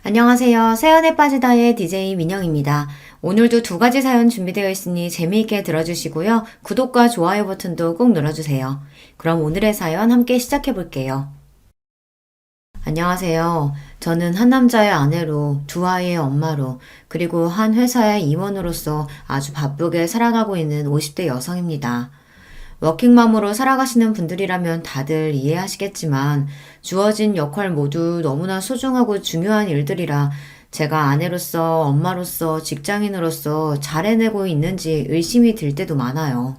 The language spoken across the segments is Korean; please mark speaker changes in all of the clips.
Speaker 1: 안녕하세요. 사연에 빠지다의 DJ 민영입니다. 오늘도 두 가지 사연 준비되어 있으니 재미있게 들어주시고요. 구독과 좋아요 버튼도 꼭 눌러주세요. 그럼 오늘의 사연 함께 시작해 볼게요. 안녕하세요. 저는 한 남자의 아내로, 두 아이의 엄마로, 그리고 한 회사의 임원으로서 아주 바쁘게 살아가고 있는 50대 여성입니다. 워킹맘으로 살아가시는 분들이라면 다들 이해하시겠지만 주어진 역할 모두 너무나 소중하고 중요한 일들이라 제가 아내로서, 엄마로서, 직장인으로서 잘 해내고 있는지 의심이 들 때도 많아요.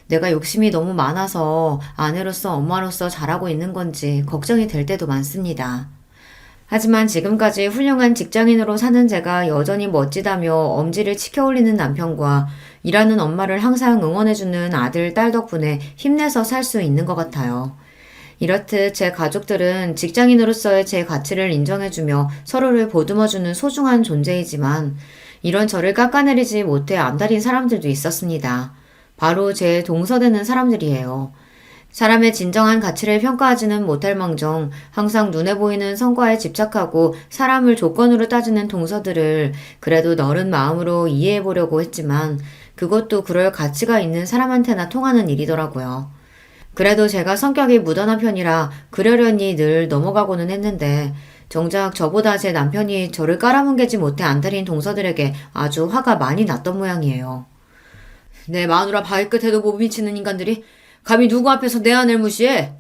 Speaker 1: 내가 욕심이 너무 많아서 아내로서, 엄마로서 잘하고 있는 건지 걱정이 될 때도 많습니다. 하지만 지금까지 훌륭한 직장인으로 사는 제가 여전히 멋지다며 엄지를 치켜올리는 남편과 일하는 엄마를 항상 응원해주는 아들, 딸 덕분에 힘내서 살 수 있는 것 같아요. 이렇듯 제 가족들은 직장인으로서의 제 가치를 인정해주며 서로를 보듬어주는 소중한 존재이지만 이런 저를 깎아내리지 못해 안달인 사람들도 있었습니다. 바로 제 동서되는 사람들이에요. 사람의 진정한 가치를 평가하지는 못할 망정 항상 눈에 보이는 성과에 집착하고 사람을 조건으로 따지는 동서들을 그래도 너른 마음으로 이해해 보려고 했지만 그것도 그럴 가치가 있는 사람한테나 통하는 일이더라고요. 그래도 제가 성격이 무던한 편이라 그러려니 늘 넘어가고는 했는데 정작 저보다 제 남편이 저를 깔아뭉개지 못해 안달인 동서들에게 아주 화가 많이 났던 모양이에요. 내 마누라 발끝에도 못 미치는 인간들이 감히 누구 앞에서 내 아내를 무시해?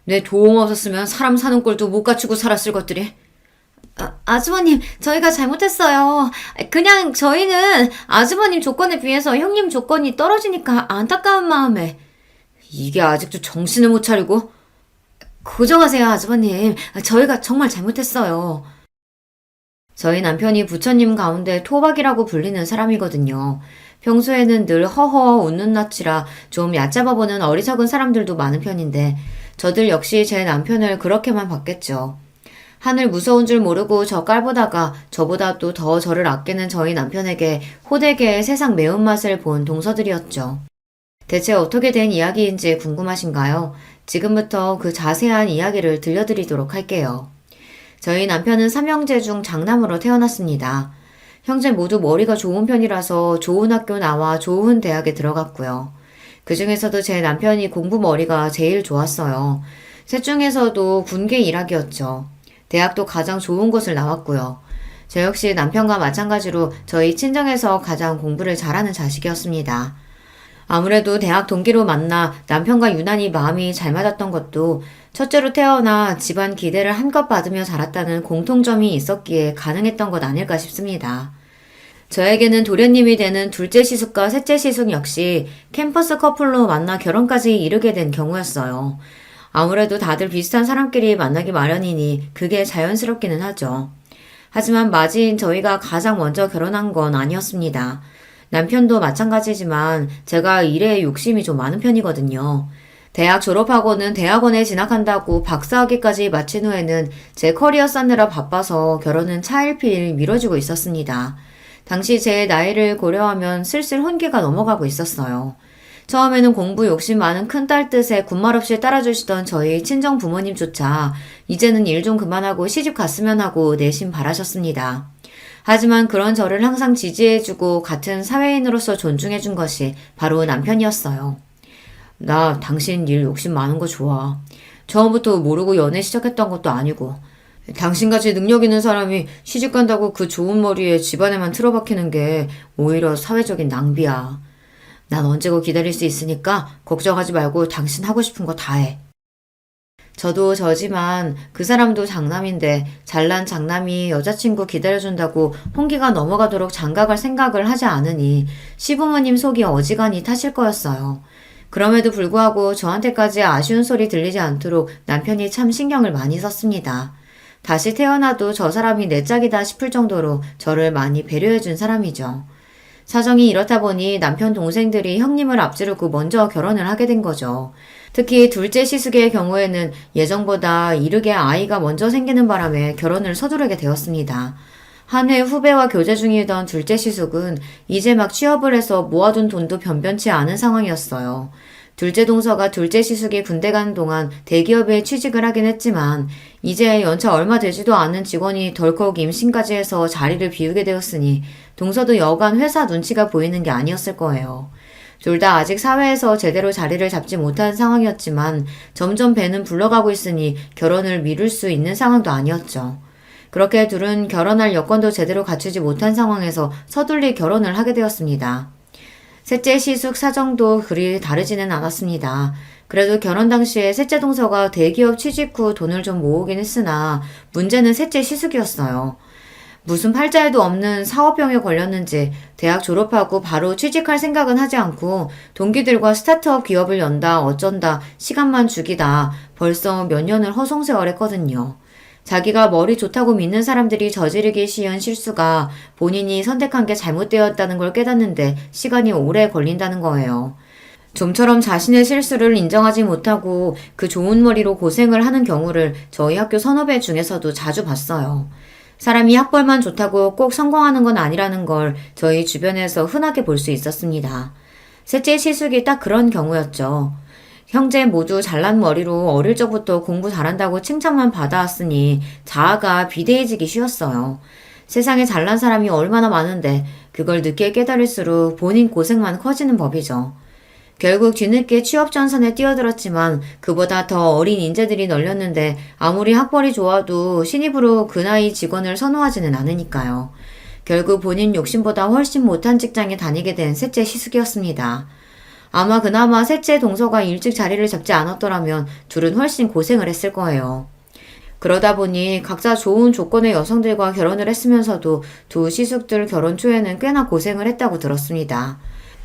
Speaker 1: 내 도움 없었으면 사람 사는 꼴도 못 갖추고 살았을 것들이. 아주버님, 저희가 잘못했어요. 그냥 저희는 아주버님 조건에 비해서 형님 조건이 떨어지니까 안타까운 마음에. 이게 아직도 정신을 못 차리고? 고정하세요, 아주버님. 저희가 정말 잘못했어요. 저희 남편이 부처님 가운데 토박이라고 불리는 사람이거든요. 평소에는 늘 허허 웃는 낯이라 좀 얕잡아 보는 어리석은 사람들도 많은 편인데 저들 역시 제 남편을 그렇게만 봤겠죠. 하늘 무서운 줄 모르고 저 깔보다가 저보다 또 더 저를 아끼는 저희 남편에게 호되게 세상 매운맛을 본 동서들이었죠. 대체 어떻게 된 이야기인지 궁금하신가요? 지금부터 그 자세한 이야기를 들려드리도록 할게요. 저희 남편은 삼형제 중 장남으로 태어났습니다. 형제 모두 머리가 좋은 편이라서 좋은 학교 나와 좋은 대학에 들어갔고요. 그 중에서도 제 남편이 공부 머리가 제일 좋았어요. 셋 중에서도 군계 일학이었죠. 대학도 가장 좋은 곳을 나왔고요. 저 역시 남편과 마찬가지로 저희 친정에서 가장 공부를 잘하는 자식이었습니다. 아무래도 대학 동기로 만나 남편과 유난히 마음이 잘 맞았던 것도 첫째로 태어나 집안 기대를 한껏 받으며 자랐다는 공통점이 있었기에 가능했던 것 아닐까 싶습니다. 저에게는 도련님이 되는 둘째 시숙과 셋째 시숙 역시 캠퍼스 커플로 만나 결혼까지 이르게 된 경우였어요. 아무래도 다들 비슷한 사람끼리 만나기 마련이니 그게 자연스럽기는 하죠. 하지만 맞이인 저희가 가장 먼저 결혼한 건 아니었습니다. 남편도 마찬가지지만 제가 일에 욕심이 좀 많은 편이거든요. 대학 졸업하고는 대학원에 진학한다고 박사학위까지 마친 후에는 제 커리어 쌓느라 바빠서 결혼은 차일피일 미뤄지고 있었습니다. 당시 제 나이를 고려하면 슬슬 혼기가 넘어가고 있었어요. 처음에는 공부 욕심 많은 큰딸 뜻에 군말 없이 따라주시던 저희 친정 부모님조차 이제는 일 좀 그만하고 시집 갔으면 하고 내심 바라셨습니다. 하지만 그런 저를 항상 지지해주고 같은 사회인으로서 존중해준 것이 바로 남편이었어요. 나 당신 일 욕심 많은 거 좋아. 처음부터 모르고 연애 시작했던 것도 아니고 당신같이 능력 있는 사람이 시집 간다고 그 좋은 머리에 집안에만 틀어박히는 게 오히려 사회적인 낭비야. 난 언제고 기다릴 수 있으니까 걱정하지 말고 당신 하고 싶은 거 다 해. 저도 저지만 그 사람도 장남인데 잘난 장남이 여자친구 기다려준다고 홍기가 넘어가도록 장가갈 생각을 하지 않으니 시부모님 속이 어지간히 타실 거였어요. 그럼에도 불구하고 저한테까지 아쉬운 소리 들리지 않도록 남편이 참 신경을 많이 썼습니다. 다시 태어나도 저 사람이 내 짝이다 싶을 정도로 저를 많이 배려해준 사람이죠. 사정이 이렇다 보니 남편 동생들이 형님을 앞지르고 먼저 결혼을 하게 된 거죠. 특히 둘째 시숙의 경우에는 예정보다 이르게 아이가 먼저 생기는 바람에 결혼을 서두르게 되었습니다. 한 해 후배와 교제 중이던 둘째 시숙은 이제 막 취업을 해서 모아둔 돈도 변변치 않은 상황이었어요. 둘째 동서가 둘째 시숙이 군대 가는 동안 대기업에 취직을 하긴 했지만 이제 연차 얼마 되지도 않은 직원이 덜컥 임신까지 해서 자리를 비우게 되었으니 동서도 여간 회사 눈치가 보이는 게 아니었을 거예요. 둘 다 아직 사회에서 제대로 자리를 잡지 못한 상황이었지만 점점 배는 불러가고 있으니 결혼을 미룰 수 있는 상황도 아니었죠. 그렇게 둘은 결혼할 여건도 제대로 갖추지 못한 상황에서 서둘리 결혼을 하게 되었습니다. 셋째 시숙 사정도 그리 다르지는 않았습니다. 그래도 결혼 당시에 셋째 동서가 대기업 취직 후 돈을 좀 모으긴 했으나 문제는 셋째 시숙이었어요. 무슨 팔자에도 없는 사업병에 걸렸는지 대학 졸업하고 바로 취직할 생각은 하지 않고 동기들과 스타트업 기업을 연다 어쩐다 시간만 죽이다 벌써 몇 년을 허송세월했거든요. 자기가 머리 좋다고 믿는 사람들이 저지르기 쉬운 실수가 본인이 선택한 게 잘못되었다는 걸 깨닫는데 시간이 오래 걸린다는 거예요. 좀처럼 자신의 실수를 인정하지 못하고 그 좋은 머리로 고생을 하는 경우를 저희 학교 선후배 중에서도 자주 봤어요. 사람이 학벌만 좋다고 꼭 성공하는 건 아니라는 걸 저희 주변에서 흔하게 볼 수 있었습니다. 셋째 시숙이 딱 그런 경우였죠. 형제 모두 잘난 머리로 어릴 적부터 공부 잘한다고 칭찬만 받아왔으니 자아가 비대해지기 쉬웠어요. 세상에 잘난 사람이 얼마나 많은데 그걸 늦게 깨달을수록 본인 고생만 커지는 법이죠. 결국 뒤늦게 취업 전선에 뛰어들었지만 그보다 더 어린 인재들이 널렸는데 아무리 학벌이 좋아도 신입으로 그 나이 직원을 선호하지는 않으니까요. 결국 본인 욕심보다 훨씬 못한 직장에 다니게 된 셋째 시숙이었습니다. 아마 그나마 셋째 동서가 일찍 자리를 잡지 않았더라면 둘은 훨씬 고생을 했을 거예요. 그러다 보니 각자 좋은 조건의 여성들과 결혼을 했으면서도 두 시숙들 결혼 초에는 꽤나 고생을 했다고 들었습니다.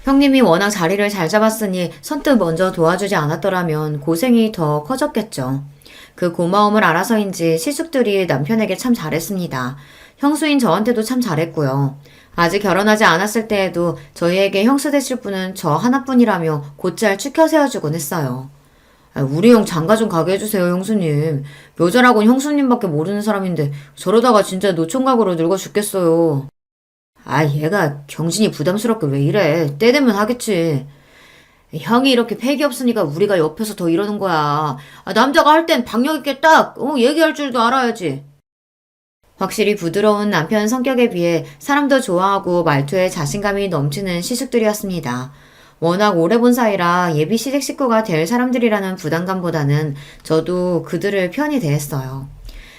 Speaker 1: 형님이 워낙 자리를 잘 잡았으니 선뜻 먼저 도와주지 않았더라면 고생이 더 커졌겠죠. 그 고마움을 알아서인지 시숙들이 남편에게 참 잘했습니다. 형수인 저한테도 참 잘했고요. 아직 결혼하지 않았을 때에도 저희에게 형수 되실 분은 저 하나뿐이라며 곧잘 추켜 세워주곤 했어요. 우리 형 장가 좀 가게 해주세요, 형수님. 여자라고는 형수님밖에 모르는 사람인데 저러다가 진짜 노총각으로 늙어 죽겠어요. 얘가 경진이 부담스럽게 왜 이래. 때 되면 하겠지. 형이 이렇게 패기 없으니까 우리가 옆에서 더 이러는 거야. 남자가 할 땐 박력 있게 딱 얘기할 줄도 알아야지. 확실히 부드러운 남편 성격에 비해 사람도 좋아하고 말투에 자신감이 넘치는 시숙들이었습니다. 워낙 오래 본 사이라 예비 시댁 식구가 될 사람들이라는 부담감보다는 저도 그들을 편히 대했어요.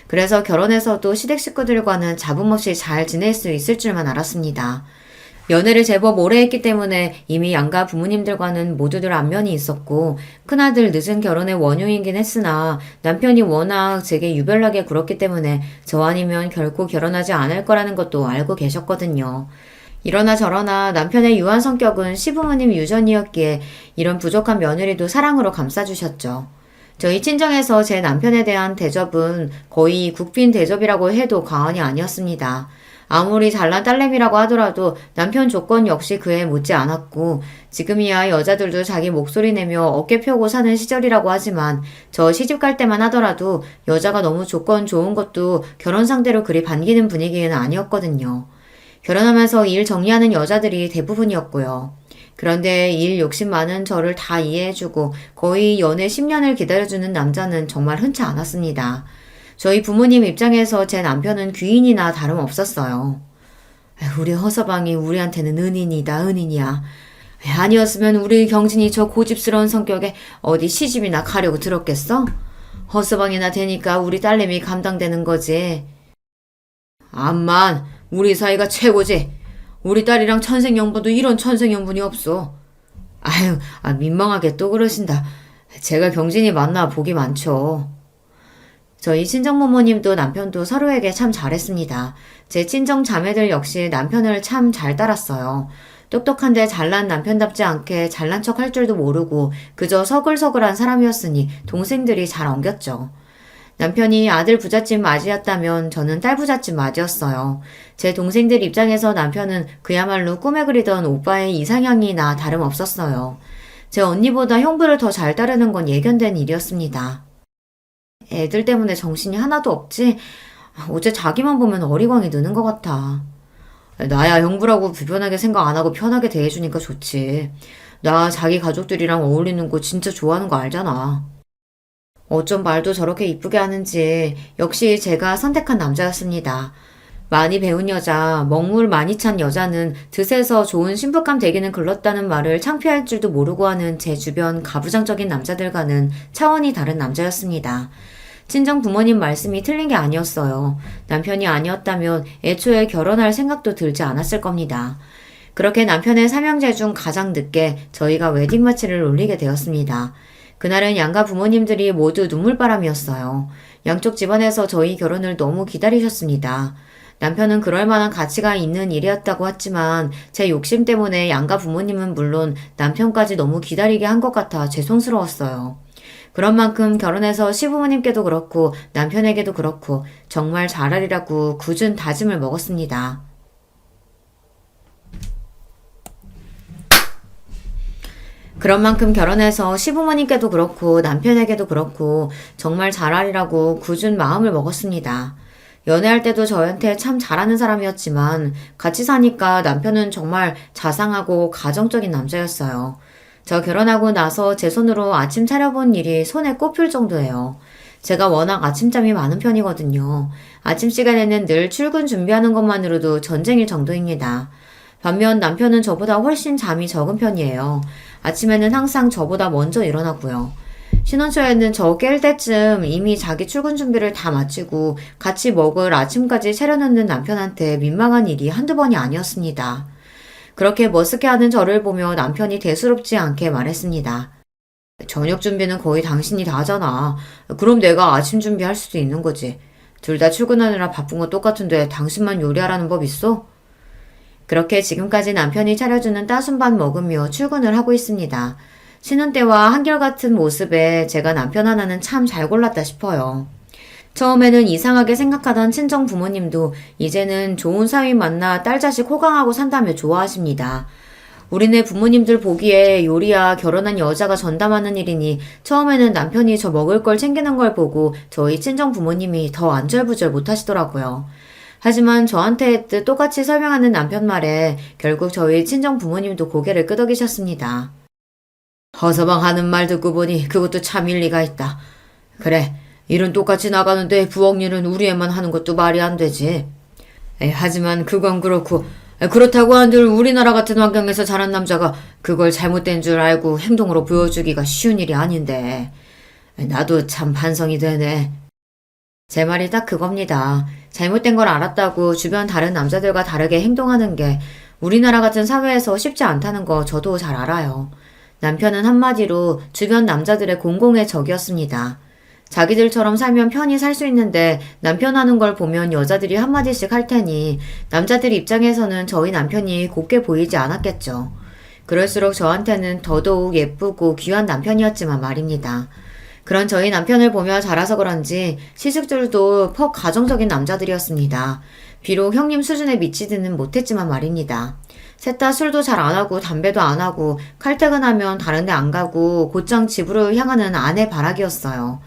Speaker 1: 그래서 결혼해서도 시댁 식구들과는 잡음 없이 잘 지낼 수 있을 줄만 알았습니다. 연애를 제법 오래 했기 때문에 이미 양가 부모님들과는 모두들 안면이 있었고 큰아들 늦은 결혼의 원흉이긴 했으나 남편이 워낙 제게 유별나게 굴었기 때문에 저 아니면 결코 결혼하지 않을 거라는 것도 알고 계셨거든요. 이러나 저러나 남편의 유한 성격은 시부모님 유전이었기에 이런 부족한 며느리도 사랑으로 감싸주셨죠. 저희 친정에서 제 남편에 대한 대접은 거의 국빈 대접이라고 해도 과언이 아니었습니다. 아무리 잘난 딸내미라고 하더라도 남편 조건 역시 그에 못지 않았고 지금이야 여자들도 자기 목소리 내며 어깨 펴고 사는 시절이라고 하지만 저 시집 갈 때만 하더라도 여자가 너무 조건 좋은 것도 결혼 상대로 그리 반기는 분위기는 아니었거든요. 결혼하면서 일 정리하는 여자들이 대부분이었고요. 그런데 일 욕심 많은 저를 다 이해해주고 거의 연애 10년을 기다려주는 남자는 정말 흔치 않았습니다. 저희 부모님 입장에서 제 남편은 귀인이나 다름없었어요. 우리 허서방이 우리한테는 은인이다 은인이야. 아니었으면 우리 경진이 저 고집스러운 성격에 어디 시집이나 가려고 들었겠어? 허서방이나 되니까 우리 딸내미 감당되는 거지. 암만 우리 사이가 최고지. 우리 딸이랑 천생연분도 이런 천생연분이 없어. 민망하게 또 그러신다. 제가 경진이 만나 복이 많죠. 저희 친정부모님도 남편도 서로에게 참 잘했습니다. 제 친정 자매들 역시 남편을 참 잘 따랐어요. 똑똑한데 잘난 남편답지 않게 잘난 척 할 줄도 모르고 그저 서글서글한 사람이었으니 동생들이 잘 엉겼죠. 남편이 아들 부잣집 맞이였다면 저는 딸 부잣집 맞이였어요. 제 동생들 입장에서 남편은 그야말로 꿈에 그리던 오빠의 이상형이나 다름없었어요. 제 언니보다 형부를 더 잘 따르는 건 예견된 일이었습니다. 애들 때문에 정신이 하나도 없지? 어째 자기만 보면 어리광이 느는 것 같아. 나야 형부라고 불편하게 생각 안 하고 편하게 대해주니까 좋지. 나 자기 가족들이랑 어울리는 거 진짜 좋아하는 거 알잖아. 어쩜 말도 저렇게 이쁘게 하는지 역시 제가 선택한 남자였습니다. 많이 배운 여자, 먹물 많이 찬 여자는 드세서 좋은 신부감 되기는 글렀다는 말을 창피할 줄도 모르고 하는 제 주변 가부장적인 남자들과는 차원이 다른 남자였습니다. 친정 부모님 말씀이 틀린 게 아니었어요. 남편이 아니었다면 애초에 결혼할 생각도 들지 않았을 겁니다. 그렇게 남편의 삼형제 중 가장 늦게 저희가 웨딩마치를 올리게 되었습니다. 그날은 양가 부모님들이 모두 눈물바람이었어요. 양쪽 집안에서 저희 결혼을 너무 기다리셨습니다. 남편은 그럴 만한 가치가 있는 일이었다고 했지만 제 욕심 때문에 양가 부모님은 물론 남편까지 너무 기다리게 한 것 같아 죄송스러웠어요. 그런 만큼 결혼해서 시부모님께도 그렇고 남편에게도 그렇고 정말 잘하리라고 굳은 다짐을 먹었습니다. 그런 만큼 결혼해서 시부모님께도 그렇고 남편에게도 그렇고 정말 잘하리라고 굳은 마음을 먹었습니다. 연애할 때도 저한테 참 잘하는 사람이었지만 같이 사니까 남편은 정말 자상하고 가정적인 남자였어요. 저 결혼하고 나서 제 손으로 아침 차려본 일이 손에 꼽힐 정도예요. 제가 워낙 아침잠이 많은 편이거든요. 아침 시간에는 늘 출근 준비하는 것만으로도 전쟁일 정도입니다. 반면 남편은 저보다 훨씬 잠이 적은 편이에요. 아침에는 항상 저보다 먼저 일어나고요. 신혼초에는 저 깰 때쯤 이미 자기 출근 준비를 다 마치고 같이 먹을 아침까지 차려놓는 남편한테 민망한 일이 한두 번이 아니었습니다. 그렇게 머쓱해하는 저를 보며 남편이 대수롭지 않게 말했습니다. 저녁 준비는 거의 당신이 다 하잖아. 그럼 내가 아침 준비할 수도 있는 거지. 둘 다 출근하느라 바쁜 거 똑같은데 당신만 요리하라는 법 있어? 그렇게 지금까지 남편이 차려주는 따순밥 먹으며 출근을 하고 있습니다. 신혼 때와 한결같은 모습에 제가 남편 하나는 참 잘 골랐다 싶어요. 처음에는 이상하게 생각하던 친정 부모님도 이제는 좋은 사위 만나 딸 자식 호강하고 산다며 좋아하십니다. 우리네 부모님들 보기에 요리야 결혼한 여자가 전담하는 일이니 처음에는 남편이 저 먹을 걸 챙기는 걸 보고 저희 친정 부모님이 더 안절부절 못하시더라고요. 하지만 저한테 똑같이 설명하는 남편 말에 결국 저희 친정 부모님도 고개를 끄덕이셨습니다. 허서방 하는 말 듣고 보니 그것도 참 일리가 있다. 그래, 일은 똑같이 나가는데 부엌 일은 우리 애만 하는 것도 말이 안 되지. 하지만 그건 그렇고 그렇다고 한들 우리나라 같은 환경에서 자란 남자가 그걸 잘못된 줄 알고 행동으로 보여주기가 쉬운 일이 아닌데. 나도 참 반성이 되네. 제 말이 딱 그겁니다. 잘못된 걸 알았다고 주변 다른 남자들과 다르게 행동하는 게 우리나라 같은 사회에서 쉽지 않다는 거 저도 잘 알아요. 남편은 한마디로 주변 남자들의 공공의 적이었습니다. 자기들처럼 살면 편히 살 수 있는데 남편 하는 걸 보면 여자들이 한마디씩 할 테니 남자들 입장에서는 저희 남편이 곱게 보이지 않았겠죠. 그럴수록 저한테는 더더욱 예쁘고 귀한 남편이었지만 말입니다. 그런 저희 남편을 보며 자라서 그런지 시숙들도 퍽 가정적인 남자들이었습니다. 비록 형님 수준에 미치지는 못했지만 말입니다. 셋 다 술도 잘 안 하고 담배도 안 하고 칼퇴근하면 다른 데 안 가고 곧장 집으로 향하는 아내 바라기였어요.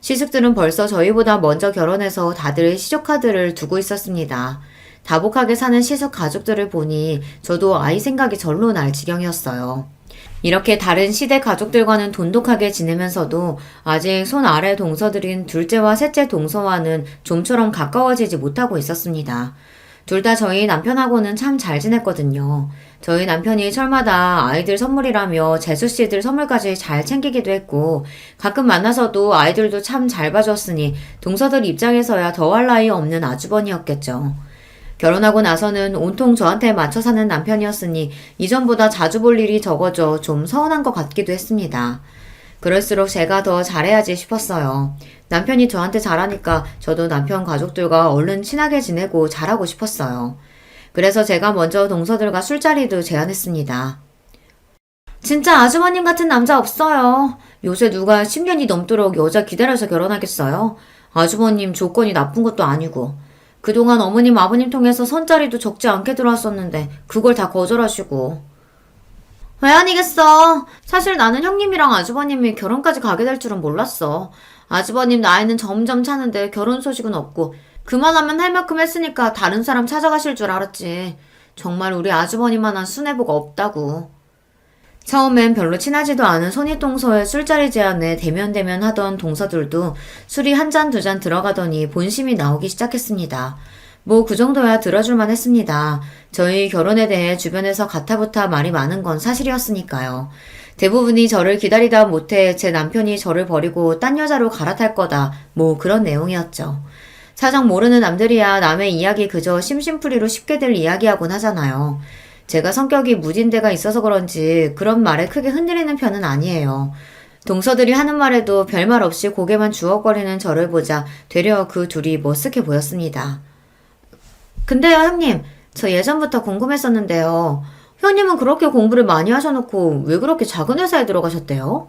Speaker 1: 시숙들은 벌써 저희보다 먼저 결혼해서 다들 시조카드를 두고 있었습니다. 다복하게 사는 시숙 가족들을 보니 저도 아이 생각이 절로 날 지경이었어요. 이렇게 다른 시대 가족들과는 돈독하게 지내면서도 아직 손 아래 동서들인 둘째와 셋째 동서와는 좀처럼 가까워지지 못하고 있었습니다. 둘 다 저희 남편하고는 참 잘 지냈거든요. 저희 남편이 철마다 아이들 선물이라며 재수씨들 선물까지 잘 챙기기도 했고 가끔 만나서도 아이들도 참 잘 봐줬으니 동서들 입장에서야 더할 나위 없는 아주버니였겠죠. 결혼하고 나서는 온통 저한테 맞춰 사는 남편이었으니 이전보다 자주 볼 일이 적어져 좀 서운한 것 같기도 했습니다. 그럴수록 제가 더 잘해야지 싶었어요. 남편이 저한테 잘하니까 저도 남편 가족들과 얼른 친하게 지내고 잘하고 싶었어요. 그래서 제가 먼저 동서들과 술자리도 제안했습니다. 진짜 아주버님 같은 남자 없어요. 요새 누가 10년이 넘도록 여자 기다려서 결혼하겠어요? 아주버님 조건이 나쁜 것도 아니고. 그동안 어머님 아버님 통해서 선자리도 적지 않게 들어왔었는데 그걸 다 거절하시고. 왜 아니겠어. 사실 나는 형님이랑 아주버님이 결혼까지 가게 될 줄은 몰랐어. 아주버님 나이는 점점 차는데 결혼 소식은 없고 그만하면 할 만큼 했으니까 다른 사람 찾아가실 줄 알았지. 정말 우리 아주버님만한 순애보가 없다고. 처음엔 별로 친하지도 않은 손윗동서의 술자리 제안에 대면대면 하던 동서들도 술이 한 잔 두 잔 들어가더니 본심이 나오기 시작했습니다. 뭐 그 정도야 들어줄만 했습니다. 저희 결혼에 대해 주변에서 가타부타 말이 많은 건 사실이었으니까요. 대부분이 저를 기다리다 못해 제 남편이 저를 버리고 딴 여자로 갈아탈 거다. 뭐 그런 내용이었죠. 사정 모르는 남들이야 남의 이야기 그저 심심풀이로 쉽게들 이야기하곤 하잖아요. 제가 성격이 무딘 데가 있어서 그런지 그런 말에 크게 흔들리는 편은 아니에요. 동서들이 하는 말에도 별말 없이 고개만 주걱거리는 저를 보자 되려 그 둘이 머쓱해 보였습니다. 근데요, 형님. 저 예전부터 궁금했었는데요. 형님은 그렇게 공부를 많이 하셔놓고 왜 그렇게 작은 회사에 들어가셨대요?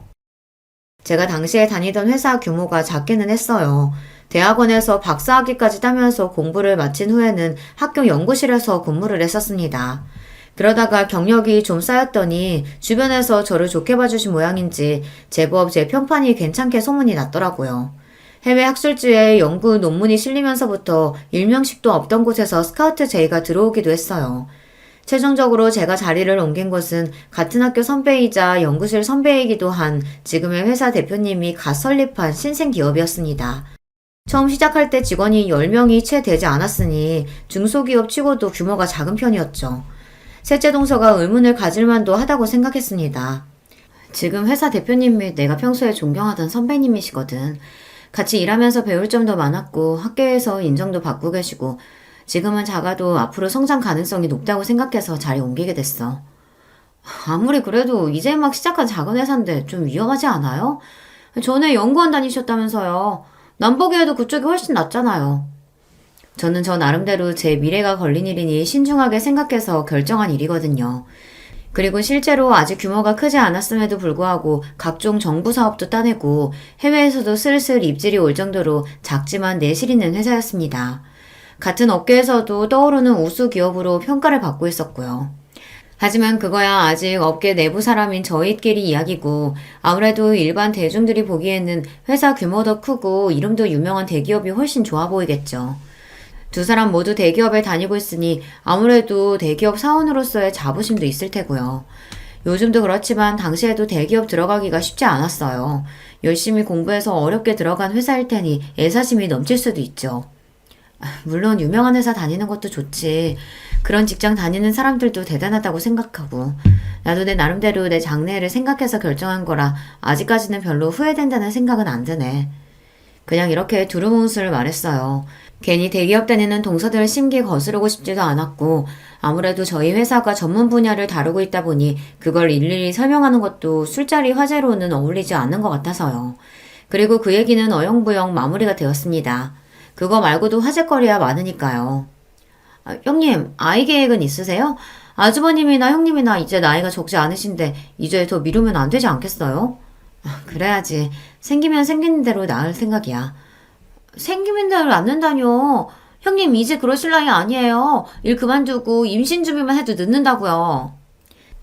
Speaker 1: 제가 당시에 다니던 회사 규모가 작기는 했어요. 대학원에서 박사학위까지 따면서 공부를 마친 후에는 학교 연구실에서 근무를 했었습니다. 그러다가 경력이 좀 쌓였더니 주변에서 저를 좋게 봐주신 모양인지 제법 제 평판이 괜찮게 소문이 났더라고요. 해외 학술지에 연구 논문이 실리면서부터 일명식도 없던 곳에서 스카우트 제의가 들어오기도 했어요. 최종적으로 제가 자리를 옮긴 곳은 같은 학교 선배이자 연구실 선배이기도 한 지금의 회사 대표님이 갓 설립한 신생 기업이었습니다. 처음 시작할 때 직원이 10명이 채 되지 않았으니 중소기업 치고도 규모가 작은 편이었죠. 셋째 동서가 의문을 가질 만도 하다고 생각했습니다. 지금 회사 대표님이 내가 평소에 존경하던 선배님이시거든. 같이 일하면서 배울 점도 많았고 학교에서 인정도 받고 계시고 지금은 작아도 앞으로 성장 가능성이 높다고 생각해서 자리 옮기게 됐어. 아무리 그래도 이제 막 시작한 작은 회사인데 좀 위험하지 않아요? 전에 연구원 다니셨다면서요. 남 보기에도 그쪽이 훨씬 낫잖아요. 저는 저 나름대로 제 미래가 걸린 일이니 신중하게 생각해서 결정한 일이거든요. 그리고 실제로 아직 규모가 크지 않았음에도 불구하고 각종 정부 사업도 따내고 해외에서도 슬슬 입질이 올 정도로 작지만 내실 있는 회사였습니다. 같은 업계에서도 떠오르는 우수 기업으로 평가를 받고 있었고요. 하지만 그거야 아직 업계 내부 사람인 저희끼리 이야기고 아무래도 일반 대중들이 보기에는 회사 규모도 크고 이름도 유명한 대기업이 훨씬 좋아 보이겠죠. 두 사람 모두 대기업에 다니고 있으니 아무래도 대기업 사원으로서의 자부심도 있을 테고요. 요즘도 그렇지만 당시에도 대기업 들어가기가 쉽지 않았어요. 열심히 공부해서 어렵게 들어간 회사일 테니 애사심이 넘칠 수도 있죠. 물론 유명한 회사 다니는 것도 좋지. 그런 직장 다니는 사람들도 대단하다고 생각하고 나도 내 나름대로 내 장래를 생각해서 결정한 거라 아직까지는 별로 후회된다는 생각은 안 드네. 그냥 이렇게 두루뭉술 말했어요. 괜히 대기업 다니는 동서들 심기 거스르고 싶지도 않았고 아무래도 저희 회사가 전문 분야를 다루고 있다 보니 그걸 일일이 설명하는 것도 술자리 화제로는 어울리지 않는 것 같아서요. 그리고 그 얘기는 어영부영 마무리가 되었습니다. 그거 말고도 화제거리야 많으니까요. 형님, 아이 계획은 있으세요? 아주버님이나 형님이나 이제 나이가 적지 않으신데 이제 더 미루면 안 되지 않겠어요? 그래야지. 생기면 생기는 대로 낳을 생각이야. 생기는 대로 낳는다뇨. 형님 이제 그러실 나이 아니에요. 일 그만두고 임신 준비만 해도 늦는다고요.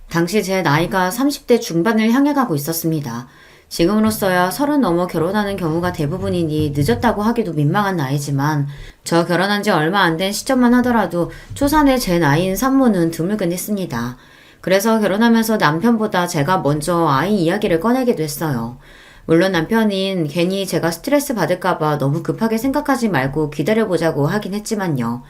Speaker 1: 당시 제 나이가 30대 중반을 향해 가고 있었습니다. 지금으로서야 30 넘어 결혼하는 경우가 대부분이니 늦었다고 하기도 민망한 나이지만 저 결혼한 지 얼마 안 된 시점만 하더라도 초산의 제 나이인 산모는 드물긴 했습니다. 그래서 결혼하면서 남편보다 제가 먼저 아이 이야기를 꺼내기도 했어요. 물론 남편인 괜히 제가 스트레스 받을까봐 너무 급하게 생각하지 말고 기다려보자고 하긴 했지만요.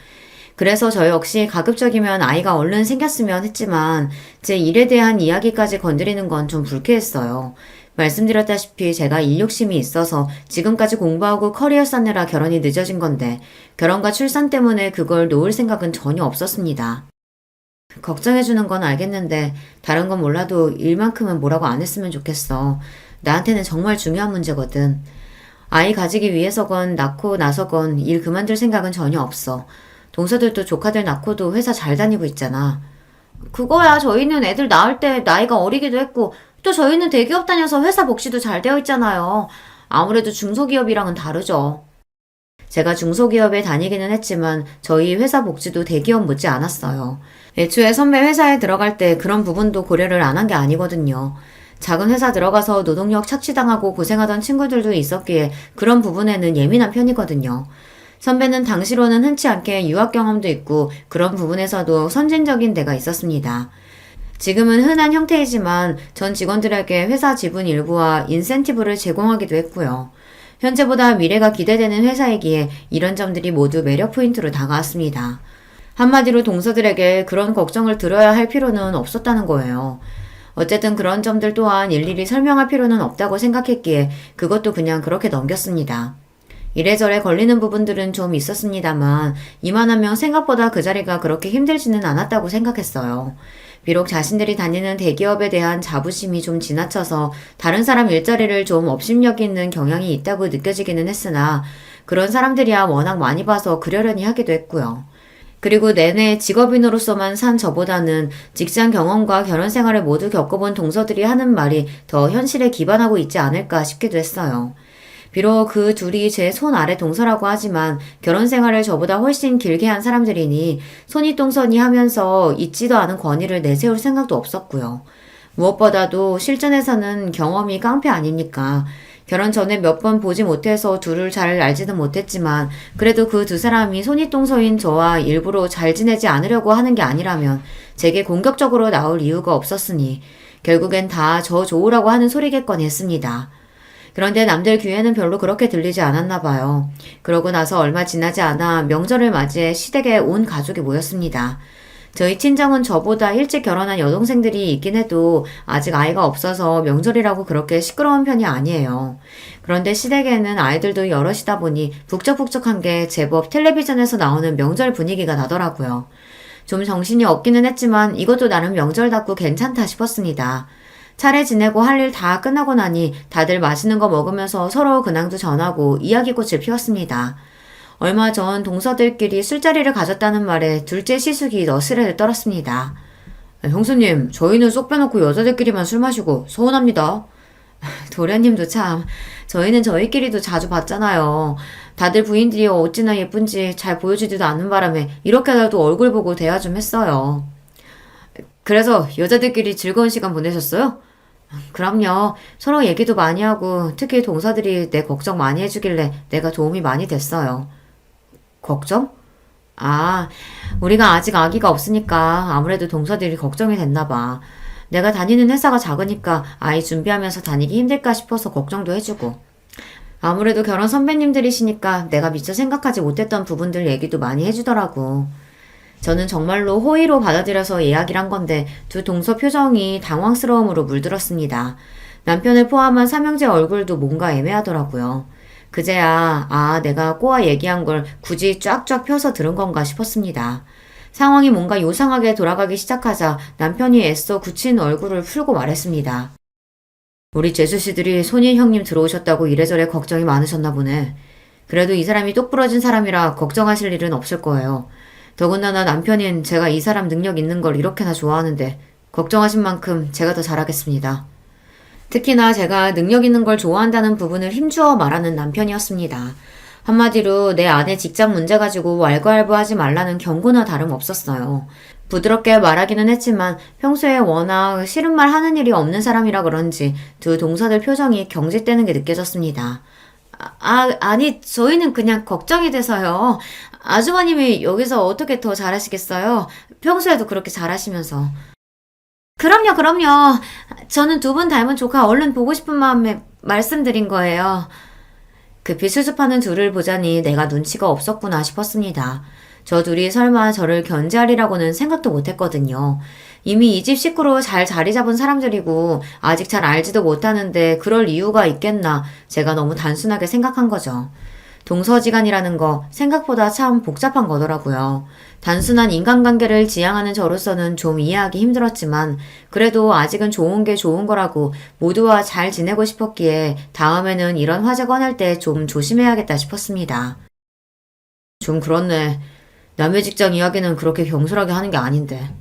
Speaker 1: 그래서 저 역시 가급적이면 아이가 얼른 생겼으면 했지만 제 일에 대한 이야기까지 건드리는 건 좀 불쾌했어요. 말씀드렸다시피 제가 일욕심이 있어서 지금까지 공부하고 커리어 쌓느라 결혼이 늦어진 건데 결혼과 출산 때문에 그걸 놓을 생각은 전혀 없었습니다. 걱정해주는 건 알겠는데 다른 건 몰라도 일만큼은 뭐라고 안 했으면 좋겠어. 나한테는 정말 중요한 문제거든. 아이 가지기 위해서건 낳고 나서건 일 그만둘 생각은 전혀 없어. 동서들도 조카들 낳고도 회사 잘 다니고 있잖아. 그거야 저희는 애들 낳을 때 나이가 어리기도 했고 또 저희는 대기업 다녀서 회사 복지도 잘 되어 있잖아요. 아무래도 중소기업이랑은 다르죠. 제가 중소기업에 다니기는 했지만 저희 회사 복지도 대기업 못지 않았어요. 애초에 선배 회사에 들어갈 때 그런 부분도 고려를 안 한 게 아니거든요. 작은 회사 들어가서 노동력 착취당하고 고생하던 친구들도 있었기에 그런 부분에는 예민한 편이거든요. 선배는 당시로는 흔치 않게 유학 경험도 있고 그런 부분에서도 선진적인 데가 있었습니다. 지금은 흔한 형태이지만 전 직원들에게 회사 지분 일부와 인센티브를 제공하기도 했고요. 현재보다 미래가 기대되는 회사이기에 이런 점들이 모두 매력 포인트로 다가왔습니다. 한마디로 동서들에게 그런 걱정을 들어야 할 필요는 없었다는 거예요. 어쨌든 그런 점들 또한 일일이 설명할 필요는 없다고 생각했기에 그것도 그냥 그렇게 넘겼습니다. 이래저래 걸리는 부분들은 좀 있었습니다만 이만하면 생각보다 그 자리가 그렇게 힘들지는 않았다고 생각했어요. 비록 자신들이 다니는 대기업에 대한 자부심이 좀 지나쳐서 다른 사람 일자리를 좀 업심여기 있는 경향이 있다고 느껴지기는 했으나 그런 사람들이야 워낙 많이 봐서 그러려니 하기도 했고요. 그리고 내내 직업인으로서만 산 저보다는 직장 경험과 결혼 생활을 모두 겪어본 동서들이 하는 말이 더 현실에 기반하고 있지 않을까 싶기도 했어요. 비록 그 둘이 제 손 아래 동서라고 하지만 결혼 생활을 저보다 훨씬 길게 한 사람들이니 손이 하면서 있지도 않은 권위를 내세울 생각도 없었고요. 무엇보다도 실전에서는 경험이 깡패 아닙니까? 결혼 전에 몇 번 보지 못해서 둘을 잘 알지는 못했지만 그래도 그 두 사람이 손이동서인 저와 일부러 잘 지내지 않으려고 하는 게 아니라면 제게 공격적으로 나올 이유가 없었으니 결국엔 다 저 좋으라고 하는 소리겠거니 했습니다. 그런데 남들 귀에는 별로 그렇게 들리지 않았나 봐요. 그러고 나서 얼마 지나지 않아 명절을 맞이해 시댁에 온 가족이 모였습니다. 저희 친정은 저보다 일찍 결혼한 여동생들이 있긴 해도 아직 아이가 없어서 명절이라고 그렇게 시끄러운 편이 아니에요. 그런데 시댁에는 아이들도 여럿이다 보니 북적북적한 게 제법 텔레비전에서 나오는 명절 분위기가 나더라고요. 좀 정신이 없기는 했지만 이것도 나름 명절답고 괜찮다 싶었습니다. 차례 지내고 할 일 다 끝나고 나니 다들 맛있는 거 먹으면서 서로 근황도 전하고 이야기꽃을 피웠습니다. 얼마 전 동서들끼리 술자리를 가졌다는 말에 둘째 시숙이 너스레를 떨었습니다. 형수님, 저희는 쏙 빼놓고 여자들끼리만 술 마시고 서운합니다. 도련님도 참, 저희는 저희끼리도 자주 봤잖아요. 다들 부인들이 어찌나 예쁜지 잘 보여주지도 않는 바람에 이렇게라도 얼굴 보고 대화 좀 했어요. 그래서 여자들끼리 즐거운 시간 보내셨어요? 그럼요. 서로 얘기도 많이 하고 특히 동서들이 내 걱정 많이 해주길래 내가 도움이 많이 됐어요. 걱정? 아, 우리가 아직 아기가 없으니까 아무래도 동서들이 걱정이 됐나 봐. 내가 다니는 회사가 작으니까 아이 준비하면서 다니기 힘들까 싶어서 걱정도 해주고. 아무래도 결혼 선배님들이시니까 내가 미처 생각하지 못했던 부분들 얘기도 많이 해주더라고. 저는 정말로 호의로 받아들여서 이야기를 한 건데 두 동서 표정이 당황스러움으로 물들었습니다. 남편을 포함한 삼형제 얼굴도 뭔가 애매하더라고요. 그제야 내가 꼬아 얘기한 걸 굳이 쫙쫙 펴서 들은 건가 싶었습니다. 상황이 뭔가 요상하게 돌아가기 시작하자 남편이 애써 굳힌 얼굴을 풀고 말했습니다. 우리 재수씨들이 손희 형님 들어오셨다고 이래저래 걱정이 많으셨나 보네. 그래도 이 사람이 똑부러진 사람이라 걱정하실 일은 없을 거예요. 더군다나 남편인 제가 이 사람 능력 있는 걸 이렇게나 좋아하는데 걱정하신 만큼 제가 더 잘하겠습니다. 특히나 제가 능력 있는 걸 좋아한다는 부분을 힘주어 말하는 남편이었습니다. 한마디로 내 아내 직장 문제 가지고 왈가왈부하지 말라는 경고나 다름없었어요. 부드럽게 말하기는 했지만 평소에 워낙 싫은 말 하는 일이 없는 사람이라 그런지 두 동서들 표정이 경직되는 게 느껴졌습니다. 아니, 저희는 그냥 걱정이 돼서요. 아주버님이 여기서 어떻게 더 잘하시겠어요? 평소에도 그렇게 잘하시면서. 그럼요. 저는 두 분 닮은 조카 얼른 보고 싶은 마음에 말씀드린 거예요. 급히 수습하는 둘을 보자니 내가 눈치가 없었구나 싶었습니다. 저 둘이 설마 저를 견제하리라고는 생각도 못했거든요. 이미 이 집 식구로 잘 자리 잡은 사람들이고 아직 잘 알지도 못하는데 그럴 이유가 있겠나 제가 너무 단순하게 생각한 거죠. 동서지간이라는 거 생각보다 참 복잡한 거더라고요. 단순한 인간관계를 지향하는 저로서는 좀 이해하기 힘들었지만 그래도 아직은 좋은 게 좋은 거라고 모두와 잘 지내고 싶었기에 다음에는 이런 화제 꺼낼 때 좀 조심해야겠다 싶었습니다. 좀 그렇네. 남의 직장 이야기는 그렇게 경솔하게 하는 게 아닌데.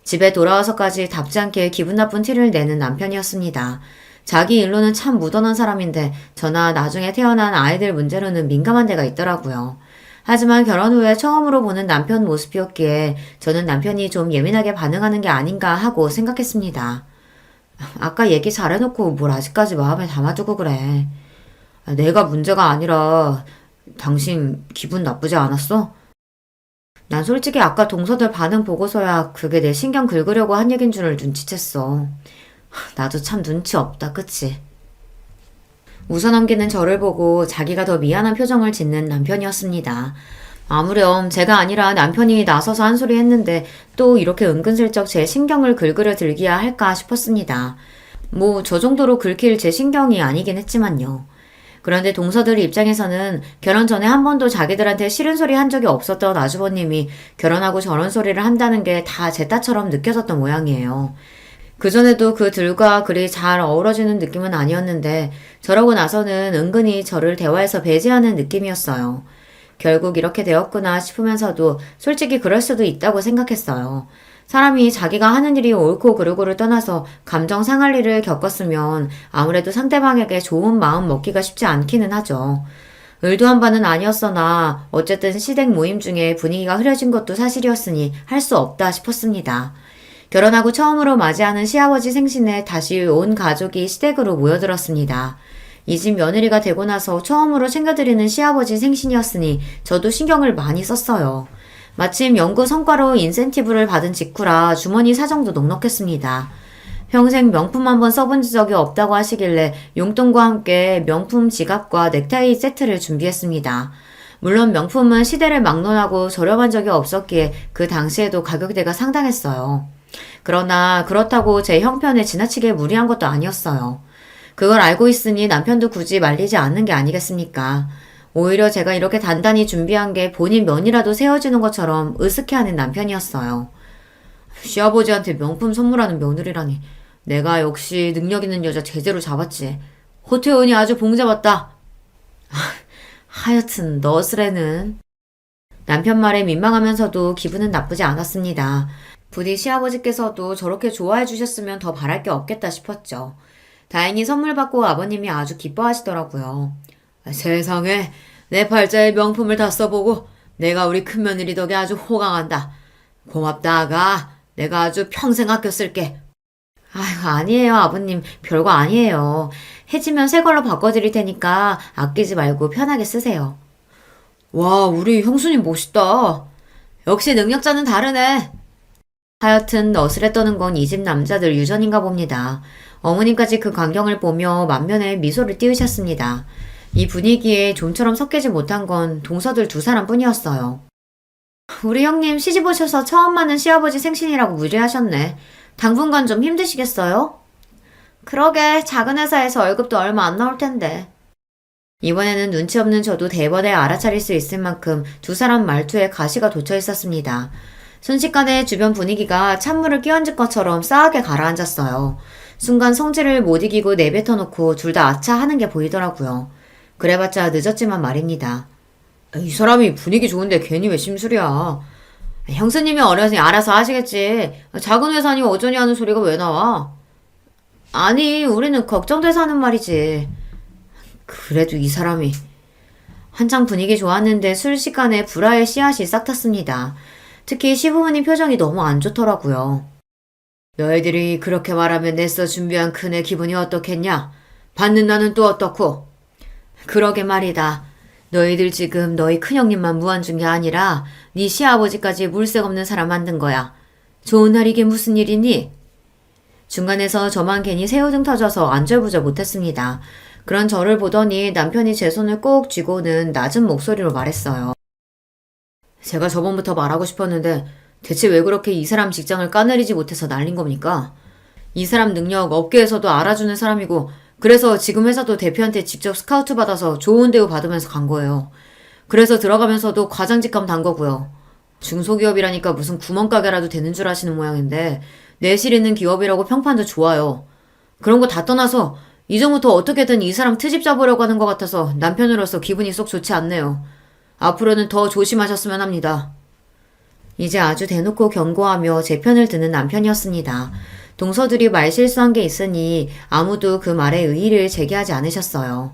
Speaker 1: 집에 돌아와서까지 답지 않게 기분 나쁜 티를 내는 남편이었습니다. 자기 일로는 참 무던한 사람인데 저나 나중에 태어난 아이들 문제로는 민감한 데가 있더라고요. 하지만 결혼 후에 처음으로 보는 남편 모습이었기에 저는 남편이 좀 예민하게 반응하는 게 아닌가 하고 생각했습니다. 아까 얘기 잘해놓고 뭘 아직까지 마음에 담아두고 그래. 내가 문제가 아니라 당신 기분 나쁘지 않았어? 난 솔직히 아까 동서들 반응 보고서야 그게 내 신경 긁으려고 한 얘긴 줄을 눈치챘어. 나도 참 눈치 없다, 그치? 웃어넘기는 저를 보고 자기가 더 미안한 표정을 짓는 남편이었습니다. 아무렴 제가 아니라 남편이 나서서 한 소리 했는데 또 이렇게 은근슬쩍 제 신경을 긁으려 들기야 할까 싶었습니다. 뭐 저 정도로 긁힐 제 신경이 아니긴 했지만요. 그런데 동서들 입장에서는 결혼 전에 한 번도 자기들한테 싫은 소리 한 적이 없었던 아주버님이 결혼하고 저런 소리를 한다는 게 다 제 딸처럼 느껴졌던 모양이에요. 그전에도 그들과 그리 잘 어우러지는 느낌은 아니었는데 저러고 나서는 은근히 저를 대화에서 배제하는 느낌이었어요. 결국 이렇게 되었구나 싶으면서도 솔직히 그럴 수도 있다고 생각했어요. 사람이 자기가 하는 일이 옳고 그르고를 떠나서 감정 상할 일을 겪었으면 아무래도 상대방에게 좋은 마음 먹기가 쉽지 않기는 하죠. 의도한 바는 아니었으나 어쨌든 시댁 모임 중에 분위기가 흐려진 것도 사실이었으니 할 수 없다 싶었습니다. 결혼하고 처음으로 맞이하는 시아버지 생신에 다시 온 가족이 시댁으로 모여들었습니다. 이 집 며느리가 되고 나서 처음으로 챙겨드리는 시아버지 생신이었으니 저도 신경을 많이 썼어요. 마침 연구 성과로 인센티브를 받은 직후라 주머니 사정도 넉넉했습니다. 평생 명품 한번 써본 적이 없다고 하시길래 용돈과 함께 명품 지갑과 넥타이 세트를 준비했습니다. 물론 명품은 시대를 막론하고 저렴한 적이 없었기에 그 당시에도 가격대가 상당했어요. 그러나 그렇다고 제 형편에 지나치게 무리한 것도 아니었어요. 그걸 알고 있으니 남편도 굳이 말리지 않는 게 아니겠습니까? 오히려 제가 이렇게 단단히 준비한 게 본인 면이라도 세워주는 것처럼 으스케하는 남편이었어요. 시아버지한테 명품 선물하는 며느리라니. 내가 역시 능력 있는 여자 제대로 잡았지. 호태훈이 아주 봉잡았다. 하여튼 너스레는. 남편 말에 민망하면서도 기분은 나쁘지 않았습니다. 부디 시아버지께서도 저렇게 좋아해 주셨으면 더 바랄 게 없겠다 싶었죠. 다행히 선물 받고 아버님이 아주 기뻐하시더라고요. 세상에 내 팔자에 명품을 다 써보고 내가 우리 큰며느리 덕에 아주 호강한다. 고맙다 아가. 내가 아주 평생 아껴 쓸게. 아휴 아니에요 아버님 별거 아니에요. 해지면 새 걸로 바꿔드릴 테니까 아끼지 말고 편하게 쓰세요. 와 우리 형수님 멋있다. 역시 능력자는 다르네. 하여튼 너스레 떠는 건 이 집 남자들 유전인가 봅니다. 어머님까지 그 광경을 보며 만면에 미소를 띄우셨습니다. 이 분위기에 좀처럼 섞이지 못한 건 동서들 두 사람뿐이었어요. 우리 형님 시집 오셔서 처음 맞는 시아버지 생신이라고 무리하셨네. 당분간 좀 힘드시겠어요? 그러게 작은 회사에서 월급도 얼마 안 나올 텐데. 이번에는 눈치 없는 저도 대번에 알아차릴 수 있을 만큼 두 사람 말투에 가시가 돋쳐 있었습니다. 순식간에 주변 분위기가 찬물을 끼얹은 것처럼 싸하게 가라앉았어요. 순간 성질을 못 이기고 내뱉어놓고 둘 다 아차 하는 게 보이더라고요. 그래봤자 늦었지만 말입니다. 이 사람이 분위기 좋은데 괜히 왜 심술이야. 형수님이 어려서니 알아서 하시겠지. 작은 회사니 어쩌니 하는 소리가 왜 나와? 아니 우리는 걱정돼서 하는 말이지. 그래도 이 사람이. 한창 분위기 좋았는데 순식간에 불화의 씨앗이 싹 탔습니다. 특히 시부모님 표정이 너무 안 좋더라고요. 너희들이 그렇게 말하면 내서 준비한 큰애 기분이 어떻겠냐? 받는 나는 또 어떻고? 그러게 말이다. 너희들 지금 너희 큰형님만 무안준 게 아니라 네 시아버지까지 물색 없는 사람 만든 거야. 좋은 날 이게 무슨 일이니? 중간에서 저만 괜히 새우등 터져서 안절부절 못했습니다. 그런 저를 보더니 남편이 제 손을 꼭 쥐고는 낮은 목소리로 말했어요. 제가 저번부터 말하고 싶었는데 대체 왜 그렇게 이 사람 직장을 까내리지 못해서 날린 겁니까? 이 사람 능력 업계에서도 알아주는 사람이고 그래서 지금 회사도 대표한테 직접 스카우트 받아서 좋은 대우 받으면서 간 거예요. 그래서 들어가면서도 과장직감 단 거고요. 중소기업이라니까 무슨 구멍가게라도 되는 줄 아시는 모양인데 내실 있는 기업이라고 평판도 좋아요. 그런 거 다 떠나서 이전부터 어떻게든 이 사람 트집 잡으려고 하는 것 같아서 남편으로서 기분이 쏙 좋지 않네요. 앞으로는 더 조심하셨으면 합니다. 이제 아주 대놓고 경고하며 제 편을 드는 남편이었습니다. 동서들이 말실수한 게 있으니 아무도 그 말에 의의를 제기하지 않으셨어요.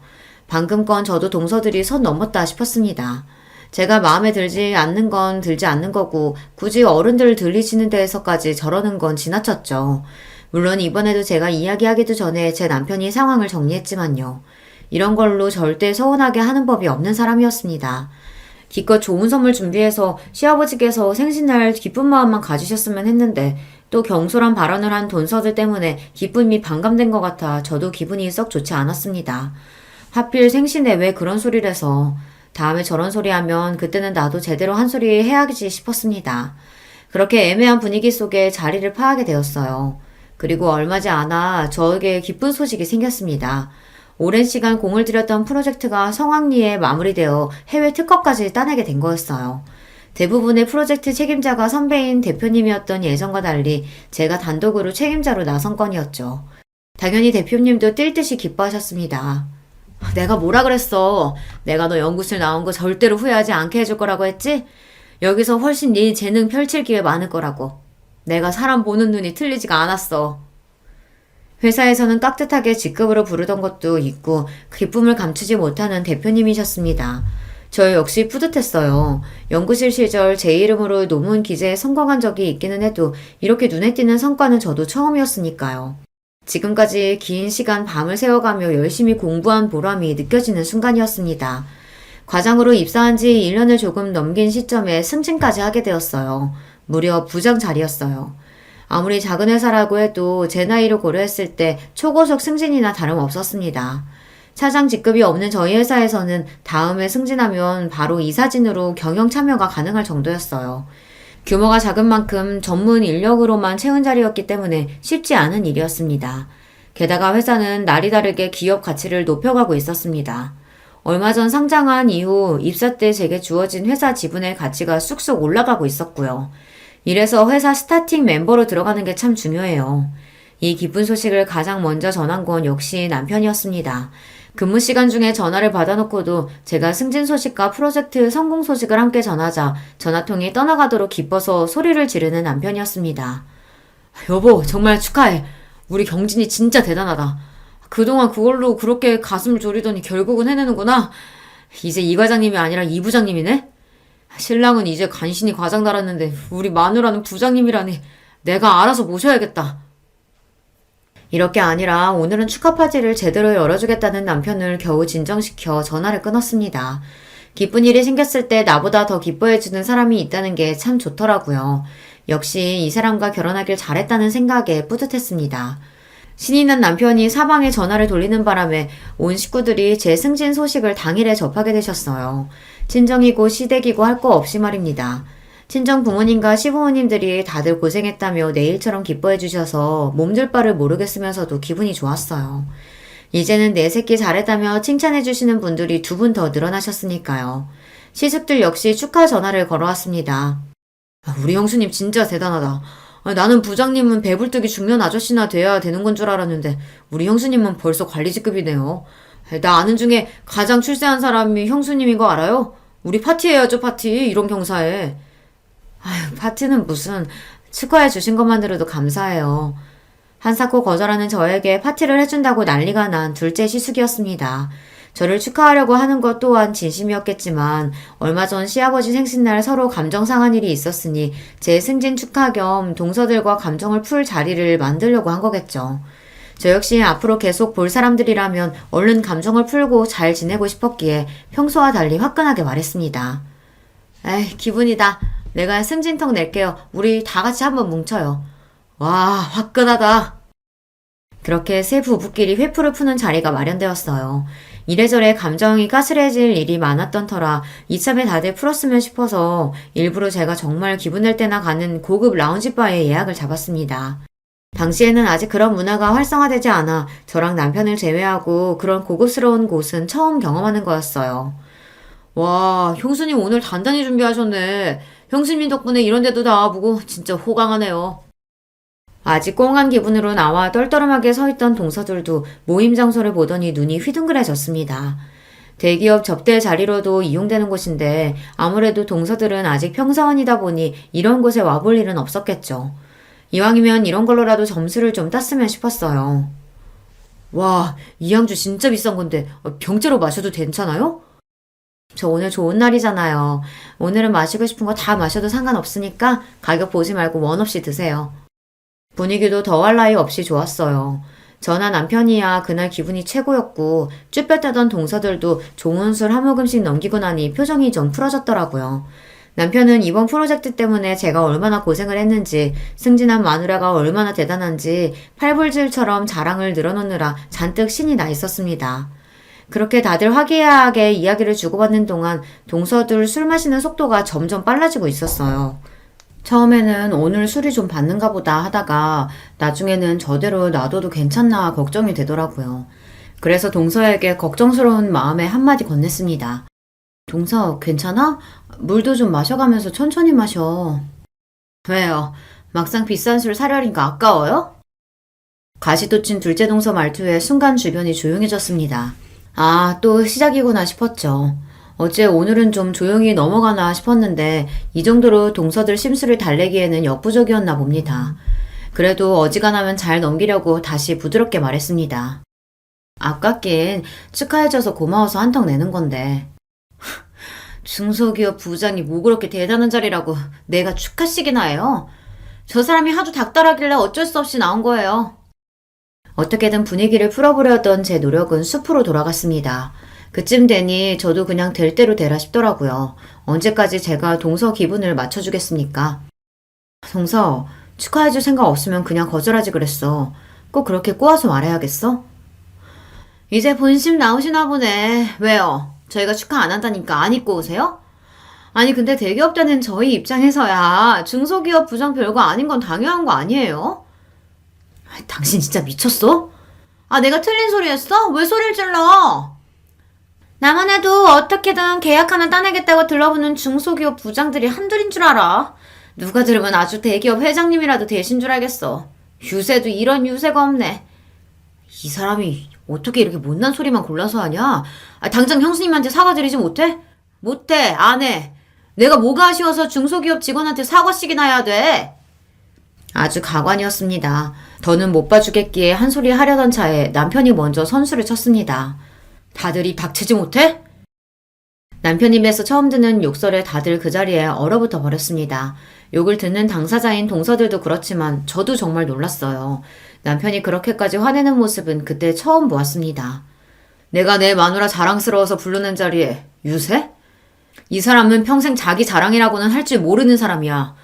Speaker 1: 방금 건 저도 동서들이 선 넘었다 싶었습니다. 제가 마음에 들지 않는 건 들지 않는 거고 굳이 어른들 들리시는 데에서까지 저러는 건 지나쳤죠. 물론 이번에도 제가 이야기하기도 전에 제 남편이 상황을 정리했지만요. 이런 걸로 절대 서운하게 하는 법이 없는 사람이었습니다. 기껏 좋은 선물 준비해서 시아버지께서 생신날 기쁜 마음만 가지셨으면 했는데 또 경솔한 발언을 한 돈서들 때문에 기쁨이 반감된 것 같아 저도 기분이 썩 좋지 않았습니다. 하필 생신에 왜 그런 소리를 해서 다음에 저런 소리 하면 그때는 나도 제대로 한 소리 해야지 싶었습니다. 그렇게 애매한 분위기 속에 자리를 파하게 되었어요. 그리고 얼마지 않아 저에게 기쁜 소식이 생겼습니다. 오랜 시간 공을 들였던 프로젝트가 성황리에 마무리되어 해외 특허까지 따내게 된 거였어요. 대부분의 프로젝트 책임자가 선배인 대표님이었던 예전과 달리 제가 단독으로 책임자로 나선 건이었죠. 당연히 대표님도 뛸 듯이 기뻐하셨습니다. 내가 뭐라 그랬어? 내가 너 연구실 나온 거 절대로 후회하지 않게 해줄 거라고 했지? 여기서 훨씬 네 재능 펼칠 기회 많을 거라고. 내가 사람 보는 눈이 틀리지가 않았어. 회사에서는 깍듯하게 직급으로 부르던 것도 있고 기쁨을 감추지 못하는 대표님이셨습니다. 저 역시 뿌듯했어요. 연구실 시절 제 이름으로 논문 기재에 성공한 적이 있기는 해도 이렇게 눈에 띄는 성과는 저도 처음이었으니까요. 지금까지 긴 시간 밤을 새워가며 열심히 공부한 보람이 느껴지는 순간이었습니다. 과장으로 입사한 지 1년을 조금 넘긴 시점에 승진까지 하게 되었어요. 무려 부장 자리였어요. 아무리 작은 회사라고 해도 제 나이를 고려했을 때 초고속 승진이나 다름없었습니다. 차장 직급이 없는 저희 회사에서는 다음에 승진하면 바로 이사진으로 경영 참여가 가능할 정도였어요. 규모가 작은 만큼 전문 인력으로만 채운 자리였기 때문에 쉽지 않은 일이었습니다. 게다가 회사는 날이 다르게 기업 가치를 높여가고 있었습니다. 얼마 전 상장한 이후 입사 때 제게 주어진 회사 지분의 가치가 쑥쑥 올라가고 있었고요. 이래서 회사 스타팅 멤버로 들어가는 게 참 중요해요. 이 기쁜 소식을 가장 먼저 전한 건 역시 남편이었습니다. 근무 시간 중에 전화를 받아놓고도 제가 승진 소식과 프로젝트 성공 소식을 함께 전하자 전화통이 떠나가도록 기뻐서 소리를 지르는 남편이었습니다. 여보, 정말 축하해. 우리 경진이 진짜 대단하다. 그동안 그걸로 그렇게 가슴을 졸이더니 결국은 해내는구나. 이제 이 과장님이 아니라 이 부장님이네? 신랑은 이제 간신히 과장 달았는데 우리 마누라는 부장님이라니. 내가 알아서 모셔야겠다. 이렇게 아니라 오늘은 축하 파티를 제대로 열어주겠다는 남편을 겨우 진정시켜 전화를 끊었습니다. 기쁜 일이 생겼을 때 나보다 더 기뻐해주는 사람이 있다는 게 참 좋더라고요. 역시 이 사람과 결혼하길 잘했다는 생각에 뿌듯했습니다. 신이 난 남편이 사방에 전화를 돌리는 바람에 온 식구들이 제 승진 소식을 당일에 접하게 되셨어요. 친정이고 시댁이고 할 거 없이 말입니다. 친정 부모님과 시부모님들이 다들 고생했다며 내일처럼 기뻐해 주셔서 몸둘 바를 모르겠으면서도 기분이 좋았어요. 이제는 내 새끼 잘했다며 칭찬해 주시는 분들이 두 분 더 늘어나셨으니까요. 시숙들 역시 축하 전화를 걸어왔습니다. 우리 형수님 진짜 대단하다. 나는 부장님은 배불뚝이 중년 아저씨나 돼야 되는 건 줄 알았는데 우리 형수님은 벌써 관리직급이네요. 나 아는 중에 가장 출세한 사람이 형수님인 거 알아요? 우리 파티해야죠, 파티. 이런 경사에. 아휴, 파티는 무슨. 축하해 주신 것만으로도 감사해요. 한사코 거절하는 저에게 파티를 해준다고 난리가 난 둘째 시숙이었습니다. 저를 축하하려고 하는 것 또한 진심이었겠지만 얼마 전 시아버지 생신날 서로 감정 상한 일이 있었으니 제 승진 축하 겸 동서들과 감정을 풀 자리를 만들려고 한 거겠죠. 저 역시 앞으로 계속 볼 사람들이라면 얼른 감정을 풀고 잘 지내고 싶었기에 평소와 달리 화끈하게 말했습니다. 에이, 기분이다. 내가 승진턱 낼게요. 우리 다 같이 한번 뭉쳐요. 와, 화끈하다. 그렇게 세 부부끼리 회풀을 푸는 자리가 마련되었어요. 이래저래 감정이 가스레질 일이 많았던 터라 이참에 다들 풀었으면 싶어서 일부러 제가 정말 기분 낼 때나 가는 고급 라운지바에 예약을 잡았습니다. 당시에는 아직 그런 문화가 활성화되지 않아 저랑 남편을 제외하고 그런 고급스러운 곳은 처음 경험하는 거였어요. 와, 형수님 오늘 단단히 준비하셨네. 형수님 덕분에 이런 데도 나와보고 진짜 호강하네요. 아직 꽁한 기분으로 나와 떨떠름하게 서있던 동서들도 모임 장소를 보더니 눈이 휘둥그레졌습니다. 대기업 접대 자리로도 이용되는 곳인데 아무래도 동서들은 아직 평사원이다 보니 이런 곳에 와볼 일은 없었겠죠. 이왕이면 이런 걸로라도 점수를 좀 땄으면 싶었어요. 와, 이 양주 진짜 비싼 건데 병째로 마셔도 괜찮아요? 저 오늘 좋은 날이잖아요. 오늘은 마시고 싶은 거 다 마셔도 상관없으니까 가격 보지 말고 원 없이 드세요. 분위기도 더할 나위 없이 좋았어요. 저나 남편이야 그날 기분이 최고였고 쭈뼛하던 동서들도 좋은 술 한 모금씩 넘기고 나니 표정이 좀 풀어졌더라고요. 남편은 이번 프로젝트 때문에 제가 얼마나 고생을 했는지, 승진한 마누라가 얼마나 대단한지 팔불질처럼 자랑을 늘어놓느라 잔뜩 신이 나 있었습니다. 그렇게 다들 화기애애하게 이야기를 주고받는 동안 동서들 술 마시는 속도가 점점 빨라지고 있었어요. 처음에는 오늘 술이 좀 받는가 보다 하다가 나중에는 저대로 놔둬도 괜찮나 걱정이 되더라고요. 그래서 동서에게 걱정스러운 마음에 한마디 건넸습니다. 동서, 괜찮아? 물도 좀 마셔가면서 천천히 마셔. 왜요? 막상 비싼 술 사려니까 아까워요? 가시돋친 둘째 동서 말투에 순간 주변이 조용해졌습니다. 아, 또 시작이구나 싶었죠. 어째 오늘은 좀 조용히 넘어가나 싶었는데 이 정도로 동서들 심술을 달래기에는 역부족이었나 봅니다. 그래도 어지간하면 잘 넘기려고 다시 부드럽게 말했습니다. 아깝긴 축하해줘서 고마워서 한턱 내는 건데. 중소기업 부장이 뭐 그렇게 대단한 자리라고 내가 축하식이나 해요? 저 사람이 하도 닥달하길래 어쩔 수 없이 나온 거예요. 어떻게든 분위기를 풀어보려던 제 노력은 숲으로 돌아갔습니다. 그쯤 되니 저도 그냥 될 대로 되라 싶더라고요. 언제까지 제가 동서 기분을 맞춰주겠습니까? 동서, 축하해줄 생각 없으면 그냥 거절하지 그랬어. 꼭 그렇게 꼬아서 말해야겠어? 이제 본심 나오시나 보네. 왜요? 저희가 축하 안 한다니까 안 입고 오세요? 아니 근데 대기업 되는 저희 입장에서야 중소기업 부장 별거 아닌 건 당연한 거 아니에요? 당신 진짜 미쳤어? 아 내가 틀린 소리 했어? 왜 소리를 질러? 나만 해도 어떻게든 계약 하나 따내겠다고 들러붙는 중소기업 부장들이 한둘인 줄 알아. 누가 들으면 아주 대기업 회장님이라도 되신 줄 알겠어. 유세도 이런 유세가 없네. 이 사람이 어떻게 이렇게 못난 소리만 골라서 하냐? 아, 당장 형수님한테 사과드리지 못해? 못해, 안 해. 내가 뭐가 아쉬워서 중소기업 직원한테 사과씩이나 해야 돼? 아주 가관이었습니다. 더는 못 봐주겠기에 한 소리 하려던 차에 남편이 먼저 선수를 쳤습니다. 다들 이 박치지 못해? 남편 입에서 처음 듣는 욕설에 다들 그 자리에 얼어붙어 버렸습니다. 욕을 듣는 당사자인 동서들도 그렇지만 저도 정말 놀랐어요. 남편이 그렇게까지 화내는 모습은 그때 처음 보았습니다. 내가 내 마누라 자랑스러워서 부르는 자리에 유세? 이 사람은 평생 자기 자랑이라고는 할 줄 모르는 사람이야.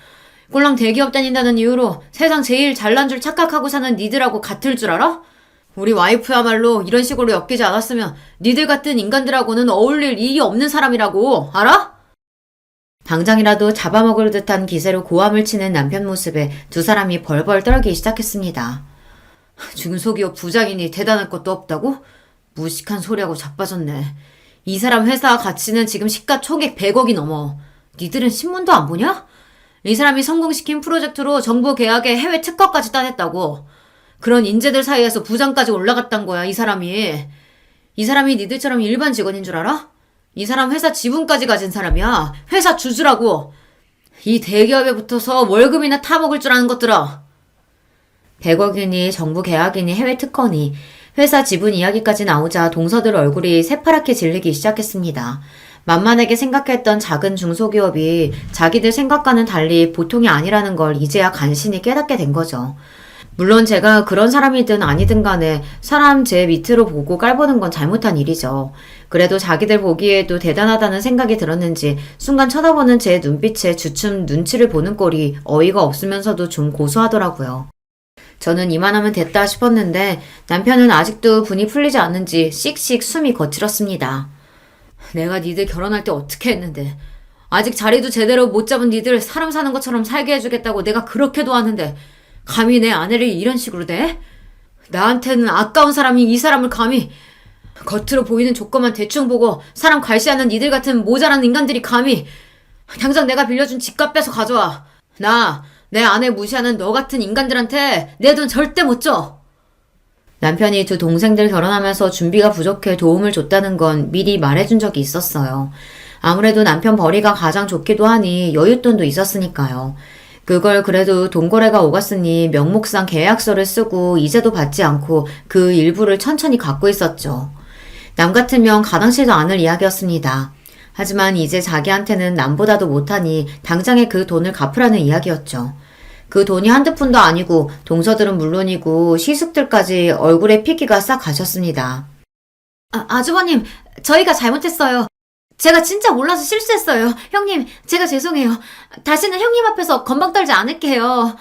Speaker 1: 꼴랑 대기업 다닌다는 이유로 세상 제일 잘난 줄 착각하고 사는 니들하고 같을 줄 알아? 우리 와이프야말로 이런 식으로 엮이지 않았으면 니들 같은 인간들하고는 어울릴 일이 없는 사람이라고, 알아? 당장이라도 잡아먹을 듯한 기세로 고함을 치는 남편 모습에 두 사람이 벌벌 떨기 시작했습니다. 중소기업 부장이니 대단할 것도 없다고? 무식한 소리하고 자빠졌네. 이 사람 회사 가치는 지금 시가총액 100억이 넘어. 니들은 신문도 안 보냐? 이 사람이 성공시킨 프로젝트로 정부 계약에 해외 특허까지 따냈다고. 그런 인재들 사이에서 부장까지 올라갔단 거야, 이 사람이. 이 사람이 니들처럼 일반 직원인 줄 알아? 이 사람 회사 지분까지 가진 사람이야. 회사 주주라고. 이 대기업에 붙어서 월급이나 타먹을 줄 아는 것들아. 100억이니 정부 계약이니 해외 특허니 회사 지분 이야기까지 나오자 동서들 얼굴이 새파랗게 질리기 시작했습니다. 만만하게 생각했던 작은 중소기업이 자기들 생각과는 달리 보통이 아니라는 걸 이제야 간신히 깨닫게 된 거죠. 물론 제가 그런 사람이든 아니든 간에 사람 제 밑으로 보고 깔보는 건 잘못한 일이죠. 그래도 자기들 보기에도 대단하다는 생각이 들었는지 순간 쳐다보는 제 눈빛에 주춤 눈치를 보는 꼴이 어이가 없으면서도 좀 고소하더라고요. 저는 이만하면 됐다 싶었는데 남편은 아직도 분이 풀리지 않는지 씩씩 숨이 거칠었습니다. 내가 니들 결혼할 때 어떻게 했는데 아직 자리도 제대로 못 잡은 니들 사람 사는 것처럼 살게 해주겠다고 내가 그렇게 도왔는데 감히 내 아내를 이런 식으로 대? 나한테는 아까운 사람이 이 사람을 감히 겉으로 보이는 조건만 대충 보고 사람 괄시하는 니들 같은 모자란 인간들이 감히 당장 내가 빌려준 집값 빼서 가져와. 내 아내 무시하는 너 같은 인간들한테 내 돈 절대 못 줘. 남편이 두 동생들 결혼하면서 준비가 부족해 도움을 줬다는 건 미리 말해준 적이 있었어요. 아무래도 남편 벌이가 가장 좋기도 하니 여윳돈도 있었으니까요. 그걸 그래도 돈거래가 오갔으니 명목상 계약서를 쓰고 이자도 받지 않고 그 일부를 천천히 갖고 있었죠. 남 같으면 가당치도 않을 이야기였습니다. 하지만 이제 자기한테는 남보다도 못하니 당장에 그 돈을 갚으라는 이야기였죠. 그 돈이 한두 푼도 아니고 동서들은 물론이고 시숙들까지 얼굴에 피기가 싹 가셨습니다. 아주버님, 저희가 잘못했어요. 제가 진짜 몰라서 실수했어요. 형님, 제가 죄송해요. 다시는 형님 앞에서 건방 떨지 않을게요.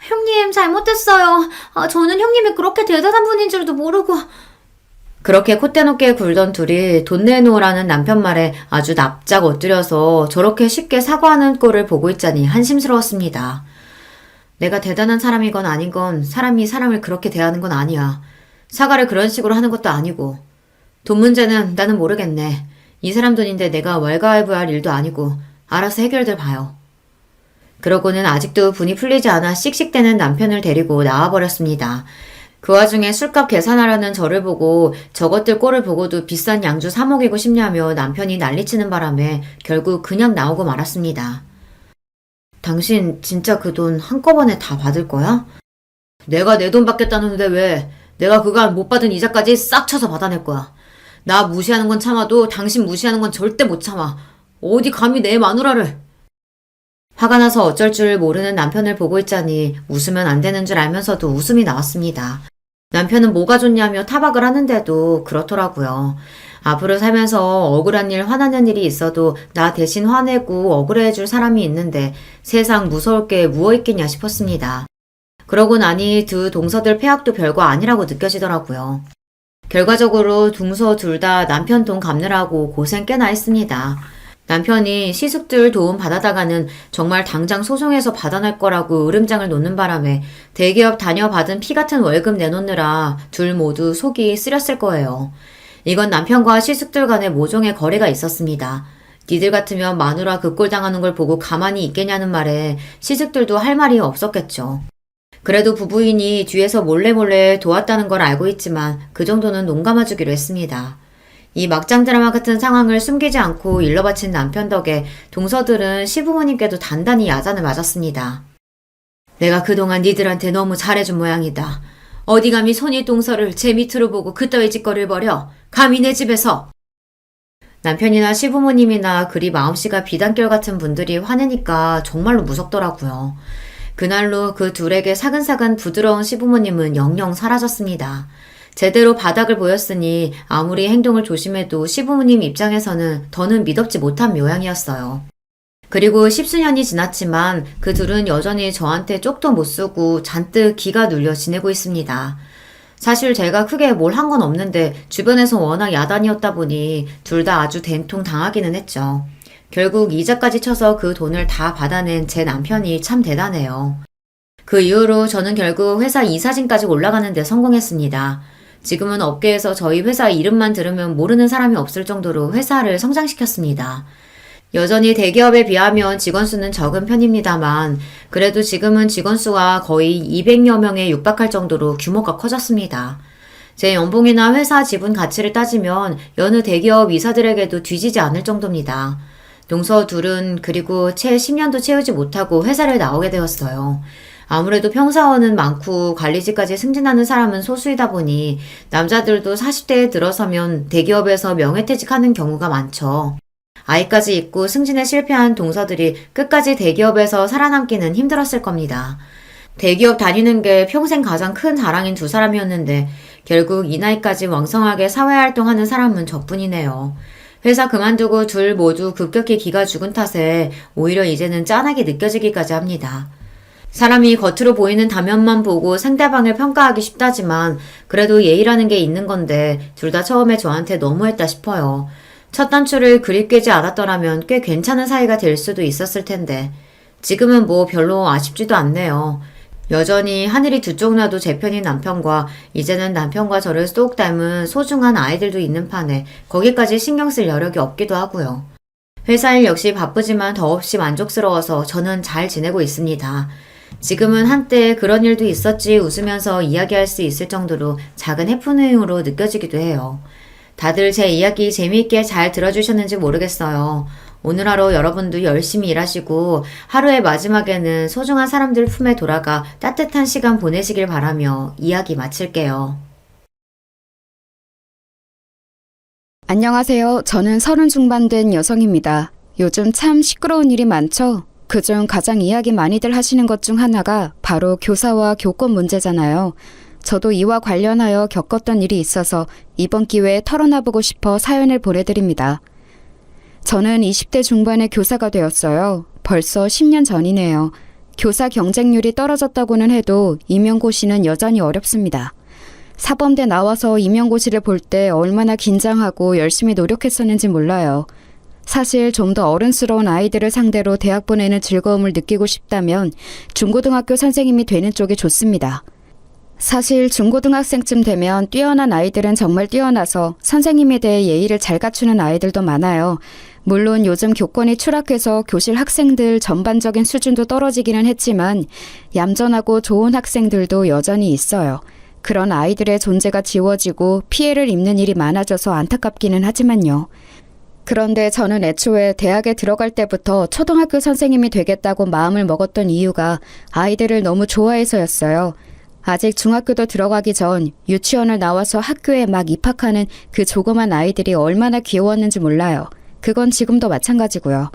Speaker 1: 형님, 잘못했어요. 저는 형님이 그렇게 대단한 분인 줄도 모르고. 그렇게 콧대 높게 굴던 둘이 돈 내놓으라는 남편 말에 아주 납작 엎드려서 저렇게 쉽게 사과하는 꼴을 보고 있자니 한심스러웠습니다. 내가 대단한 사람이건 아닌건 사람이 사람을 그렇게 대하는 건 아니야. 사과를 그런 식으로 하는 것도 아니고. 돈 문제는 나는 모르겠네. 이 사람 돈인데 내가 왈가왈부할 일도 아니고 알아서 해결들 봐요. 그러고는 아직도 분이 풀리지 않아 씩씩대는 남편을 데리고 나와버렸습니다. 그 와중에 술값 계산하라는 저를 보고 저것들 꼴을 보고도 비싼 양주 사 먹이고 싶냐며 남편이 난리치는 바람에 결국 그냥 나오고 말았습니다. 당신 진짜 그 돈 한꺼번에 다 받을 거야? 내가 내 돈 받겠다는데 왜? 내가 그간 못 받은 이자까지 싹 쳐서 받아낼 거야. 나 무시하는 건 참아도 당신 무시하는 건 절대 못 참아. 어디 감히 내 마누라를. 화가 나서 어쩔 줄 모르는 남편을 보고 있자니 웃으면 안 되는 줄 알면서도 웃음이 나왔습니다. 남편은 뭐가 좋냐며 타박을 하는데도 그렇더라고요. 앞으로 살면서 억울한 일, 화나는 일이 있어도 나 대신 화내고 억울해줄 사람이 있는데 세상 무서울 게 무엇 있겠냐 싶었습니다. 그러고 나니 두 동서들 폐악도 별거 아니라고 느껴지더라고요. 결과적으로 동서 둘 다 남편 돈 갚느라고 고생 꽤나 했습니다. 남편이 시숙들 도움 받아다가는 정말 당장 소송해서 받아낼 거라고 으름장을 놓는 바람에 대기업 다녀받은 피 같은 월급 내놓느라 둘 모두 속이 쓰렸을 거예요. 이건 남편과 시숙들 간의 모종의 거래가 있었습니다. 니들 같으면 마누라 그 꼴 당하는 걸 보고 가만히 있겠냐는 말에 시숙들도 할 말이 없었겠죠. 그래도 부부인이 뒤에서 몰래 도왔다는 걸 알고 있지만 그 정도는 농감아주기로 했습니다. 이 막장 드라마 같은 상황을 숨기지 않고 일러 바친 남편 덕에 동서들은 시부모님께도 단단히 야단을 맞았습니다. 내가 그동안 니들한테 너무 잘해준 모양이다. 어디 감히 손이 동서를 제 밑으로 보고 그따위 짓거리를 벌여. 감히 내 집에서. 남편이나 시부모님이나 그리 마음씨가 비단결 같은 분들이 화내니까 정말로 무섭더라고요. 그날로 그 둘에게 사근사근 부드러운 시부모님은 영영 사라졌습니다. 제대로 바닥을 보였으니 아무리 행동을 조심해도 시부모님 입장에서는 더는 믿업지 못한 모양이었어요. 그리고 십수년이 지났지만 그 둘은 여전히 저한테 쪽도 못 쓰고 잔뜩 기가 눌려 지내고 있습니다. 사실 제가 크게 뭘 한 건 없는데 주변에서 워낙 야단이었다 보니 둘 다 아주 된통 당하기는 했죠. 결국 이자까지 쳐서 그 돈을 다 받아낸 제 남편이 참 대단해요. 그 이후로 저는 결국 회사 이사진까지 올라가는 데 성공했습니다. 지금은 업계에서 저희 회사 이름만 들으면 모르는 사람이 없을 정도로 회사를 성장시켰습니다. 여전히 대기업에 비하면 직원 수는 적은 편입니다만 그래도 지금은 직원 수가 거의 200여 명에 육박할 정도로 규모가 커졌습니다. 제 연봉이나 회사 지분 가치를 따지면 여느 대기업 이사들에게도 뒤지지 않을 정도입니다. 동서 둘은 그리고 채 10년도 채우지 못하고 회사를 나오게 되었어요. 아무래도 평사원은 많고 관리직까지 승진하는 사람은 소수이다 보니 남자들도 40대에 들어서면 대기업에서 명예퇴직하는 경우가 많죠. 아이까지 있고 승진에 실패한 동서들이 끝까지 대기업에서 살아남기는 힘들었을 겁니다. 대기업 다니는 게 평생 가장 큰 자랑인 두 사람이었는데 결국 이 나이까지 왕성하게 사회활동하는 사람은 저뿐이네요. 회사 그만두고 둘 모두 급격히 기가 죽은 탓에 오히려 이제는 짠하게 느껴지기까지 합니다. 사람이 겉으로 보이는 다면만 보고 상대방을 평가하기 쉽다지만 그래도 예의라는 게 있는 건데 둘 다 처음에 저한테 너무했다 싶어요. 첫 단추를 그리 꿰지 않았더라면 꽤 괜찮은 사이가 될 수도 있었을 텐데 지금은 뭐 별로 아쉽지도 않네요. 여전히 하늘이 두 쪽 나도 제 편인 남편과 이제는 남편과 저를 쏙 닮은 소중한 아이들도 있는 판에 거기까지 신경 쓸 여력이 없기도 하고요. 회사 일 역시 바쁘지만 더없이 만족스러워서 저는 잘 지내고 있습니다. 지금은 한때 그런 일도 있었지 웃으면서 이야기할 수 있을 정도로 작은 해프닝으로 느껴지기도 해요. 다들 제 이야기 재미있게 잘 들어주셨는지 모르겠어요. 오늘 하루 여러분도 열심히 일하시고 하루의 마지막에는 소중한 사람들 품에 돌아가 따뜻한 시간 보내시길 바라며 이야기 마칠게요.
Speaker 2: 안녕하세요. 저는 30 중반 된 여성입니다. 요즘 참 시끄러운 일이 많죠? 그중 가장 이야기 많이들 하시는 것 중 하나가 바로 교사와 교권 문제잖아요. 저도 이와 관련하여 겪었던 일이 있어서 이번 기회에 털어놔보고 싶어 사연을 보내드립니다. 저는 20대 중반에 교사가 되었어요. 벌써 10년 전이네요. 교사 경쟁률이 떨어졌다고는 해도 임용고시는 여전히 어렵습니다. 사범대 나와서 임용고시를 볼 때 얼마나 긴장하고 열심히 노력했었는지 몰라요. 사실 좀 더 어른스러운 아이들을 상대로 대학 보내는 즐거움을 느끼고 싶다면 중고등학교 선생님이 되는 쪽이 좋습니다. 사실 중고등학생쯤 되면 뛰어난 아이들은 정말 뛰어나서 선생님에 대해 예의를 잘 갖추는 아이들도 많아요. 물론 요즘 교권이 추락해서 교실 학생들 전반적인 수준도 떨어지기는 했지만 얌전하고 좋은 학생들도 여전히 있어요. 그런 아이들의 존재가 지워지고 피해를 입는 일이 많아져서 안타깝기는 하지만요. 그런데 저는 애초에 대학에 들어갈 때부터 초등학교 선생님이 되겠다고 마음을 먹었던 이유가 아이들을 너무 좋아해서였어요. 아직 중학교도 들어가기 전 유치원을 나와서 학교에 막 입학하는 그 조그만 아이들이 얼마나 귀여웠는지 몰라요. 그건 지금도 마찬가지고요.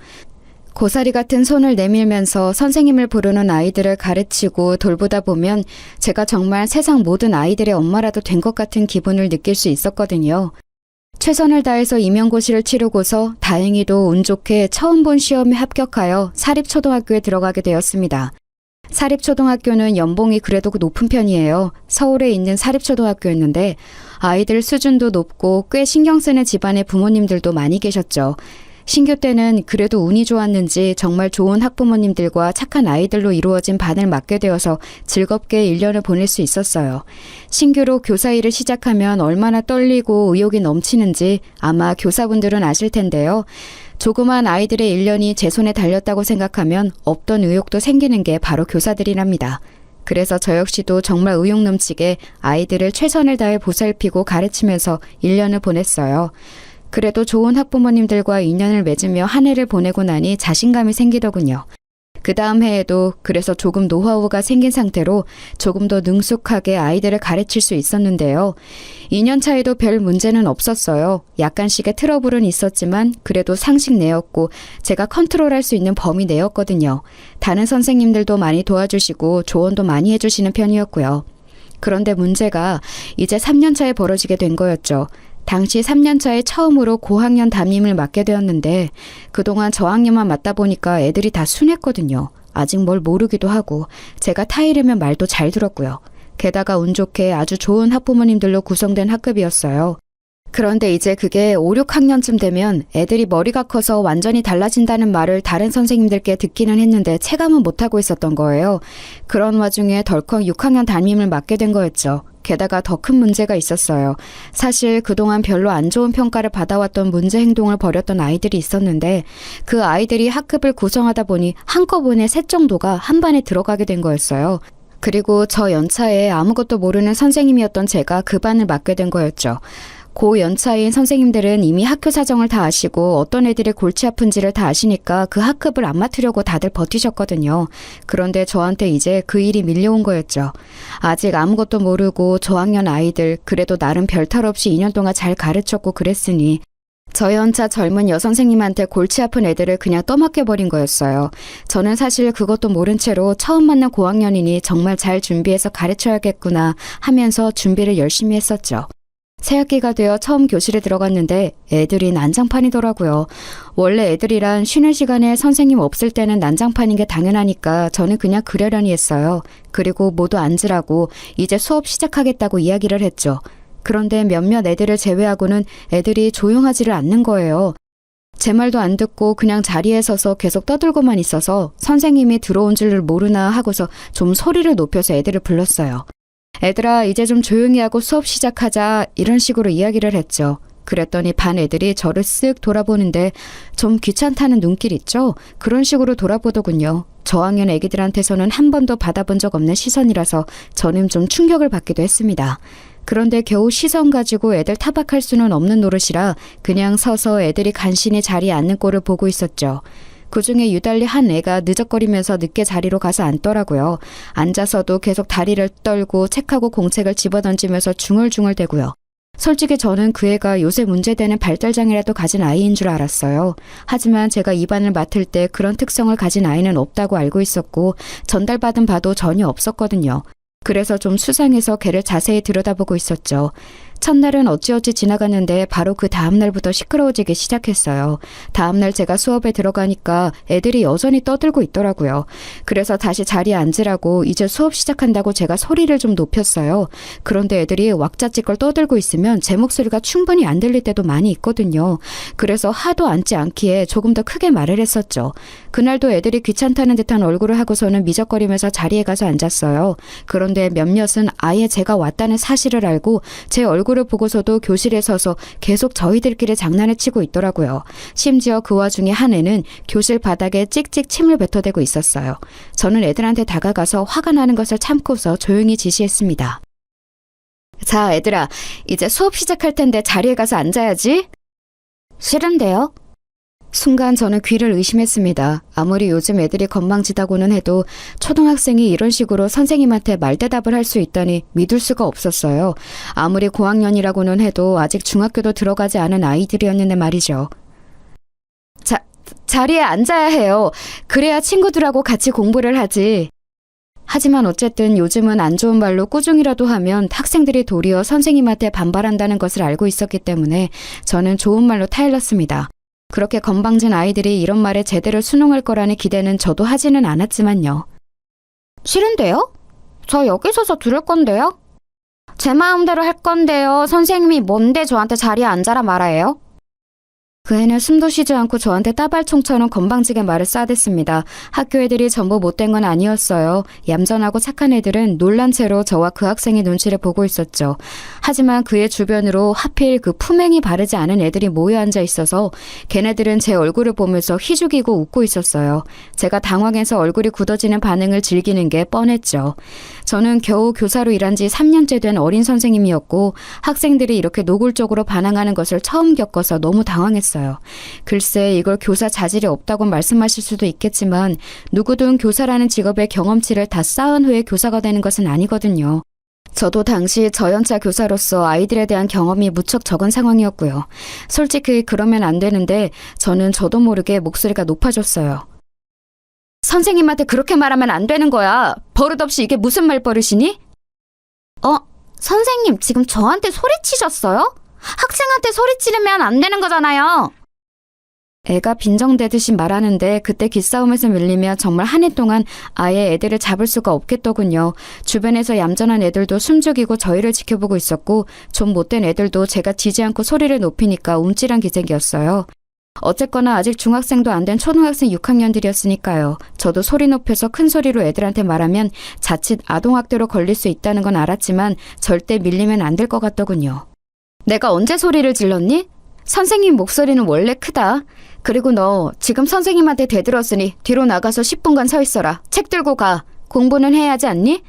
Speaker 2: 고사리 같은 손을 내밀면서 선생님을 부르는 아이들을 가르치고 돌보다 보면 제가 정말 세상 모든 아이들의 엄마라도 된 것 같은 기분을 느낄 수 있었거든요. 최선을 다해서 임용고시를 치르고서 다행히도 운 좋게 처음 본 시험에 합격하여 사립초등학교에 들어가게 되었습니다. 사립초등학교는 연봉이 그래도 높은 편이에요. 서울에 있는 사립초등학교였는데 아이들 수준도 높고 꽤 신경 쓰는 집안의 부모님들도 많이 계셨죠. 신규 때는 그래도 운이 좋았는지 정말 좋은 학부모님들과 착한 아이들로 이루어진 반을 맡게 되어서 즐겁게 1년을 보낼 수 있었어요. 신규로 교사 일을 시작하면 얼마나 떨리고 의욕이 넘치는지 아마 교사분들은 아실 텐데요. 조그만 아이들의 1년이 제 손에 달렸다고 생각하면 없던 의욕도 생기는 게 바로 교사들이랍니다. 그래서 저 역시도 정말 의욕 넘치게 아이들을 최선을 다해 보살피고 가르치면서 1년을 보냈어요. 그래도 좋은 학부모님들과 인연을 맺으며 한 해를 보내고 나니 자신감이 생기더군요. 그 다음 해에도 그래서 조금 노하우가 생긴 상태로 조금 더 능숙하게 아이들을 가르칠 수 있었는데요. 2년 차에도 별 문제는 없었어요. 약간씩의 트러블은 있었지만 그래도 상식 내였고 제가 컨트롤할 수 있는 범위 내였거든요. 다른 선생님들도 많이 도와주시고 조언도 많이 해주시는 편이었고요. 그런데 문제가 이제 3년 차에 벌어지게 된 거였죠. 당시 3년 차에 처음으로 고학년 담임을 맡게 되었는데 그동안 저학년만 맡다 보니까 애들이 다 순했거든요. 아직 뭘 모르기도 하고 제가 타이르면 말도 잘 들었고요. 게다가 운 좋게 아주 좋은 학부모님들로 구성된 학급이었어요. 그런데 이제 그게 5, 6학년쯤 되면 애들이 머리가 커서 완전히 달라진다는 말을 다른 선생님들께 듣기는 했는데 체감은 못하고 있었던 거예요. 그런 와중에 덜컥 6학년 담임을 맡게 된 거였죠. 게다가 더 큰 문제가 있었어요. 사실 그동안 별로 안 좋은 평가를 받아왔던 문제 행동을 벌였던 아이들이 있었는데 그 아이들이 학급을 구성하다 보니 한꺼번에 셋 정도가 한 반에 들어가게 된 거였어요. 그리고 저 연차에 아무것도 모르는 선생님이었던 제가 그 반을 맡게 된 거였죠. 고 연차인 선생님들은 이미 학교 사정을 다 아시고 어떤 애들이 골치 아픈지를 다 아시니까 그 학급을 안 맡으려고 다들 버티셨거든요. 그런데 저한테 이제 그 일이 밀려온 거였죠. 아직 아무것도 모르고 저학년 아이들 그래도 나름 별탈 없이 2년 동안 잘 가르쳤고 그랬으니 저 연차 젊은 여선생님한테 골치 아픈 애들을 그냥 떠맡겨버린 거였어요. 저는 사실 그것도 모른 채로 처음 만난 고학년이니 정말 잘 준비해서 가르쳐야겠구나 하면서 준비를 열심히 했었죠. 새학기가 되어 처음 교실에 들어갔는데 애들이 난장판이더라고요. 원래 애들이란 쉬는 시간에 선생님 없을 때는 난장판인 게 당연하니까 저는 그냥 그러려니 했어요. 그리고 모두 앉으라고 이제 수업 시작하겠다고 이야기를 했죠. 그런데 몇몇 애들을 제외하고는 애들이 조용하지를 않는 거예요. 제 말도 안 듣고 그냥 자리에 서서 계속 떠들고만 있어서 선생님이 들어온 줄을 모르나 하고서 좀 소리를 높여서 애들을 불렀어요. 애들아 이제 좀 조용히 하고 수업 시작하자 이런 식으로 이야기를 했죠. 그랬더니 반 애들이 저를 쓱 돌아보는데 좀 귀찮다는 눈길 있죠? 그런 식으로 돌아보더군요. 저학년 애기들한테서는 한 번도 받아본 적 없는 시선이라서 저는 좀 충격을 받기도 했습니다. 그런데 겨우 시선 가지고 애들 타박할 수는 없는 노릇이라 그냥 서서 애들이 간신히 자리에 앉는 꼴을 보고 있었죠. 그중에 유달리 한 애가 느적거리면서 늦게 자리로 가서 앉더라고요. 앉아서도 계속 다리를 떨고 책하고 공책을 집어던지면서 중얼중얼대고요. 솔직히 저는 그 애가 요새 문제되는 발달장애라도 가진 아이인 줄 알았어요. 하지만 제가 이 반을 맡을 때 그런 특성을 가진 아이는 없다고 알고 있었고 전달받은 바도 전혀 없었거든요. 그래서 좀 수상해서 걔를 자세히 들여다보고 있었죠. 첫날은 어찌어찌 지나갔는데 바로 그 다음날부터 시끄러워지기 시작했어요. 다음날 제가 수업에 들어가니까 애들이 여전히 떠들고 있더라고요. 그래서 다시 자리에 앉으라고 이제 수업 시작한다고 제가 소리를 좀 높였어요. 그런데 애들이 왁자지껄 떠들고 있으면 제 목소리가 충분히 안 들릴 때도 많이 있거든요. 그래서 하도 앉지 않기에 조금 더 크게 말을 했었죠. 그날도 애들이 귀찮다는 듯한 얼굴을 하고서는 미적거리면서 자리에 가서 앉았어요. 그런데 몇몇은 아예 제가 왔다는 사실을 알고 제 얼굴을 보고서도 교실에 서서 계속 저희들끼리 장난을 치고 있더라고요. 심지어 그 와중에 한 애는 교실 바닥에 찍찍 침을 뱉어대고 있었어요. 저는 애들한테 다가가서 화가 나는 것을 참고서 조용히 지시했습니다. 자, 애들아, 이제 수업 시작할 텐데 자리에 가서 앉아야지. 싫은데요? 순간 저는 귀를 의심했습니다. 아무리 요즘 애들이 건방지다고는 해도 초등학생이 이런 식으로 선생님한테 말대답을 할 수 있다니 믿을 수가 없었어요. 아무리 고학년이라고는 해도 아직 중학교도 들어가지 않은 아이들이었는데 말이죠. 자리에 앉아야 해요. 그래야 친구들하고 같이 공부를 하지. 하지만 어쨌든 요즘은 안 좋은 말로 꾸중이라도 하면 학생들이 도리어 선생님한테 반발한다는 것을 알고 있었기 때문에 저는 좋은 말로 타일렀습니다. 그렇게 건방진 아이들이 이런 말에 제대로 순응할 거라는 기대는 저도 하지는 않았지만요. 싫은데요? 저 여기 서서 들을 건데요? 제 마음대로 할 건데요. 선생님이 뭔데 저한테 자리에 앉아라 말아요? 그 애는 숨도 쉬지 않고 저한테 따발총처럼 건방지게 말을 쏴댔습니다. 학교 애들이 전부 못된 건 아니었어요. 얌전하고 착한 애들은 놀란 채로 저와 그 학생의 눈치를 보고 있었죠. 하지만 그의 주변으로 하필 그 품행이 바르지 않은 애들이 모여 앉아 있어서 걔네들은 제 얼굴을 보면서 희죽이고 웃고 있었어요. 제가 당황해서 얼굴이 굳어지는 반응을 즐기는 게 뻔했죠. 저는 겨우 교사로 일한 지 3년째 된 어린 선생님이었고 학생들이 이렇게 노골적으로 반항하는 것을 처음 겪어서 너무 당황했어요. 글쎄 이걸 교사 자질이 없다고 말씀하실 수도 있겠지만 누구든 교사라는 직업의 경험치를 다 쌓은 후에 교사가 되는 것은 아니거든요. 저도 당시 저연차 교사로서 아이들에 대한 경험이 무척 적은 상황이었고요. 솔직히 그러면 안 되는데 저는 저도 모르게 목소리가 높아졌어요. 선생님한테 그렇게 말하면 안 되는 거야. 버릇없이 이게 무슨 말버릇이니? 선생님 지금 저한테 소리치셨어요? 학생한테 소리 지르면 안 되는 거잖아요. 애가 빈정대듯이 말하는데 그때 기싸움에서 밀리면 정말 한 해 동안 아예 애들을 잡을 수가 없겠더군요. 주변에서 얌전한 애들도 숨죽이고 저희를 지켜보고 있었고 좀 못된 애들도 제가 지지 않고 소리를 높이니까 움찔한 기색이었어요. 어쨌거나 아직 중학생도 안 된 초등학생 6학년들이었으니까요. 저도 소리 높여서 큰 소리로 애들한테 말하면 자칫 아동학대로 걸릴 수 있다는 건 알았지만 절대 밀리면 안 될 것 같더군요. 내가 언제 소리를 질렀니? 선생님 목소리는 원래 크다. 그리고 너 지금 선생님한테 대들었으니 뒤로 나가서 10분간 서 있어라. 책 들고 가. 공부는 해야 하지 않니?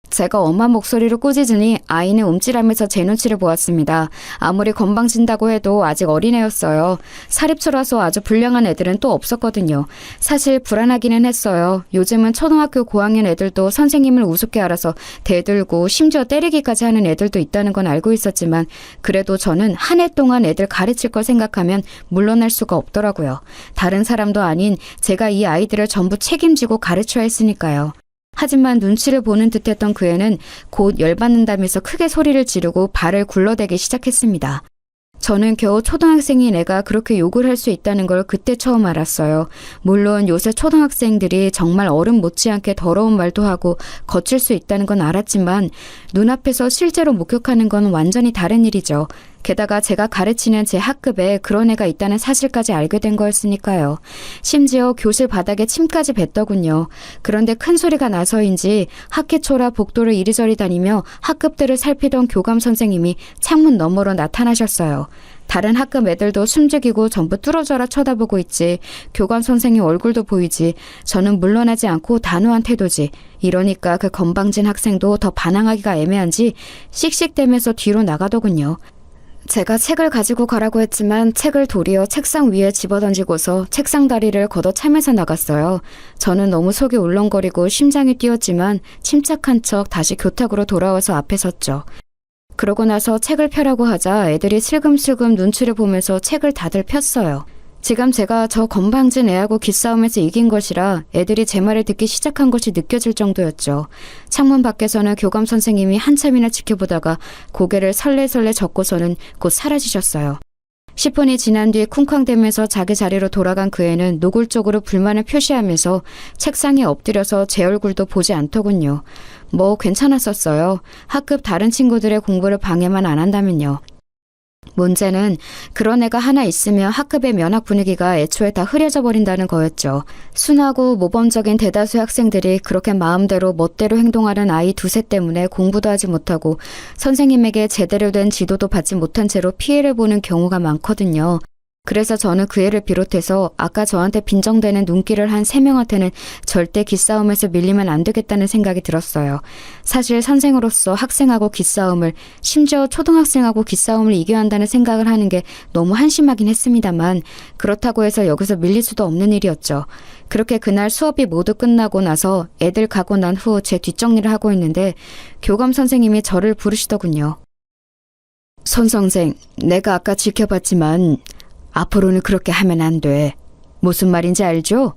Speaker 2: 제가 엄한 목소리로 꾸짖으니 아이는 움찔하면서 제 눈치를 보았습니다. 아무리 건방진다고 해도 아직 어린애였어요. 사립초라서 아주 불량한 애들은 또 없었거든요. 사실 불안하기는 했어요. 요즘은 초등학교 고학년 애들도 선생님을 우습게 알아서 대들고 심지어 때리기까지 하는 애들도 있다는 건 알고 있었지만 그래도 저는 한 해 동안 애들 가르칠 걸 생각하면 물러날 수가 없더라고요. 다른 사람도 아닌 제가 이 아이들을 전부 책임지고 가르쳐야 했으니까요. 하지만 눈치를 보는 듯했던 그 애는 곧 열받는다면서 크게 소리를 지르고 발을 굴러대기 시작했습니다. 저는 겨우 초등학생인 애가 그렇게 욕을 할 수 있다는 걸 그때 처음 알았어요. 물론 요새 초등학생들이 정말 어른 못지않게 더러운 말도 하고 거칠 수 있다는 건 알았지만 눈앞에서 실제로 목격하는 건 완전히 다른 일이죠. 게다가 제가 가르치는 제 학급에 그런 애가 있다는 사실까지 알게 된 거였으니까요. 심지어 교실 바닥에 침까지 뱉더군요. 그런데 큰 소리가 나서인지 학기초라 복도를 이리저리 다니며 학급들을 살피던 교감 선생님이 창문 너머로 나타나셨어요. 다른 학급 애들도 숨죽이고 전부 뚫어져라 쳐다보고 있지. 교감 선생님 얼굴도 보이지. 저는 물러나지 않고 단호한 태도지. 이러니까 그 건방진 학생도 더 반항하기가 애매한지 씩씩대면서 뒤로 나가더군요. 제가 책을 가지고 가라고 했지만 책을 도리어 책상 위에 집어던지고서 책상 다리를 걷어차면서 나갔어요. 저는 너무 속이 울렁거리고 심장이 뛰었지만 침착한 척 다시 교탁으로 돌아와서 앞에 섰죠. 그러고 나서 책을 펴라고 하자 애들이 슬금슬금 눈치를 보면서 책을 다들 폈어요. 지금 제가 저 건방진 애하고 기싸움에서 이긴 것이라 애들이 제 말을 듣기 시작한 것이 느껴질 정도였죠. 창문 밖에서는 교감 선생님이 한참이나 지켜보다가 고개를 설레설레 젓고서는 곧 사라지셨어요. 10분이 지난 뒤 쿵쾅대면서 자기 자리로 돌아간 그 애는 노골적으로 불만을 표시하면서 책상에 엎드려서 제 얼굴도 보지 않더군요. 뭐 괜찮았었어요. 학급 다른 친구들의 공부를 방해만 안 한다면요. 문제는 그런 애가 하나 있으면 학급의 면학 분위기가 애초에 다 흐려져 버린다는 거였죠. 순하고 모범적인 대다수의 학생들이 그렇게 마음대로 멋대로 행동하는 아이 두세 때문에 공부도 하지 못하고 선생님에게 제대로 된 지도도 받지 못한 채로 피해를 보는 경우가 많거든요. 그래서 저는 그 애를 비롯해서 아까 저한테 빈정대는 눈길을 한 3명한테는 절대 기싸움에서 밀리면 안 되겠다는 생각이 들었어요. 사실 선생으로서 학생하고 기싸움을, 심지어 초등학생하고 기싸움을 이겨야 한다는 생각을 하는 게 너무 한심하긴 했습니다만 그렇다고 해서 여기서 밀릴 수도 없는 일이었죠. 그렇게 그날 수업이 모두 끝나고 나서 애들 가고 난 후 제 뒷정리를 하고 있는데 교감 선생님이 저를 부르시더군요. 손 선생, 내가 아까 지켜봤지만 앞으로는 그렇게 하면 안 돼. 무슨 말인지 알죠?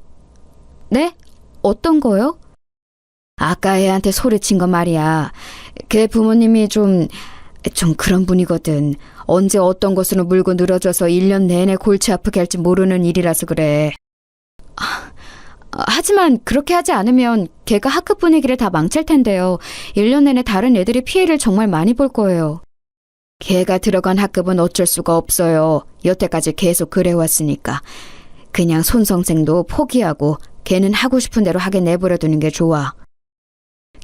Speaker 2: 네? 어떤 거요? 아까 애한테 소리친 거 말이야. 걔 부모님이 좀 그런 분이거든. 언제 어떤 것으로 물고 늘어져서 1년 내내 골치 아프게 할지 모르는 일이라서 그래. 하지만 그렇게 하지 않으면 걔가 학급 분위기를 다 망칠 텐데요. 1년 내내 다른 애들이 피해를 정말 많이 볼 거예요. 걔가 들어간 학급은 어쩔 수가 없어요. 여태까지 계속 그래왔으니까. 그냥 손 선생도 포기하고 걔는 하고 싶은 대로 하게 내버려두는 게 좋아.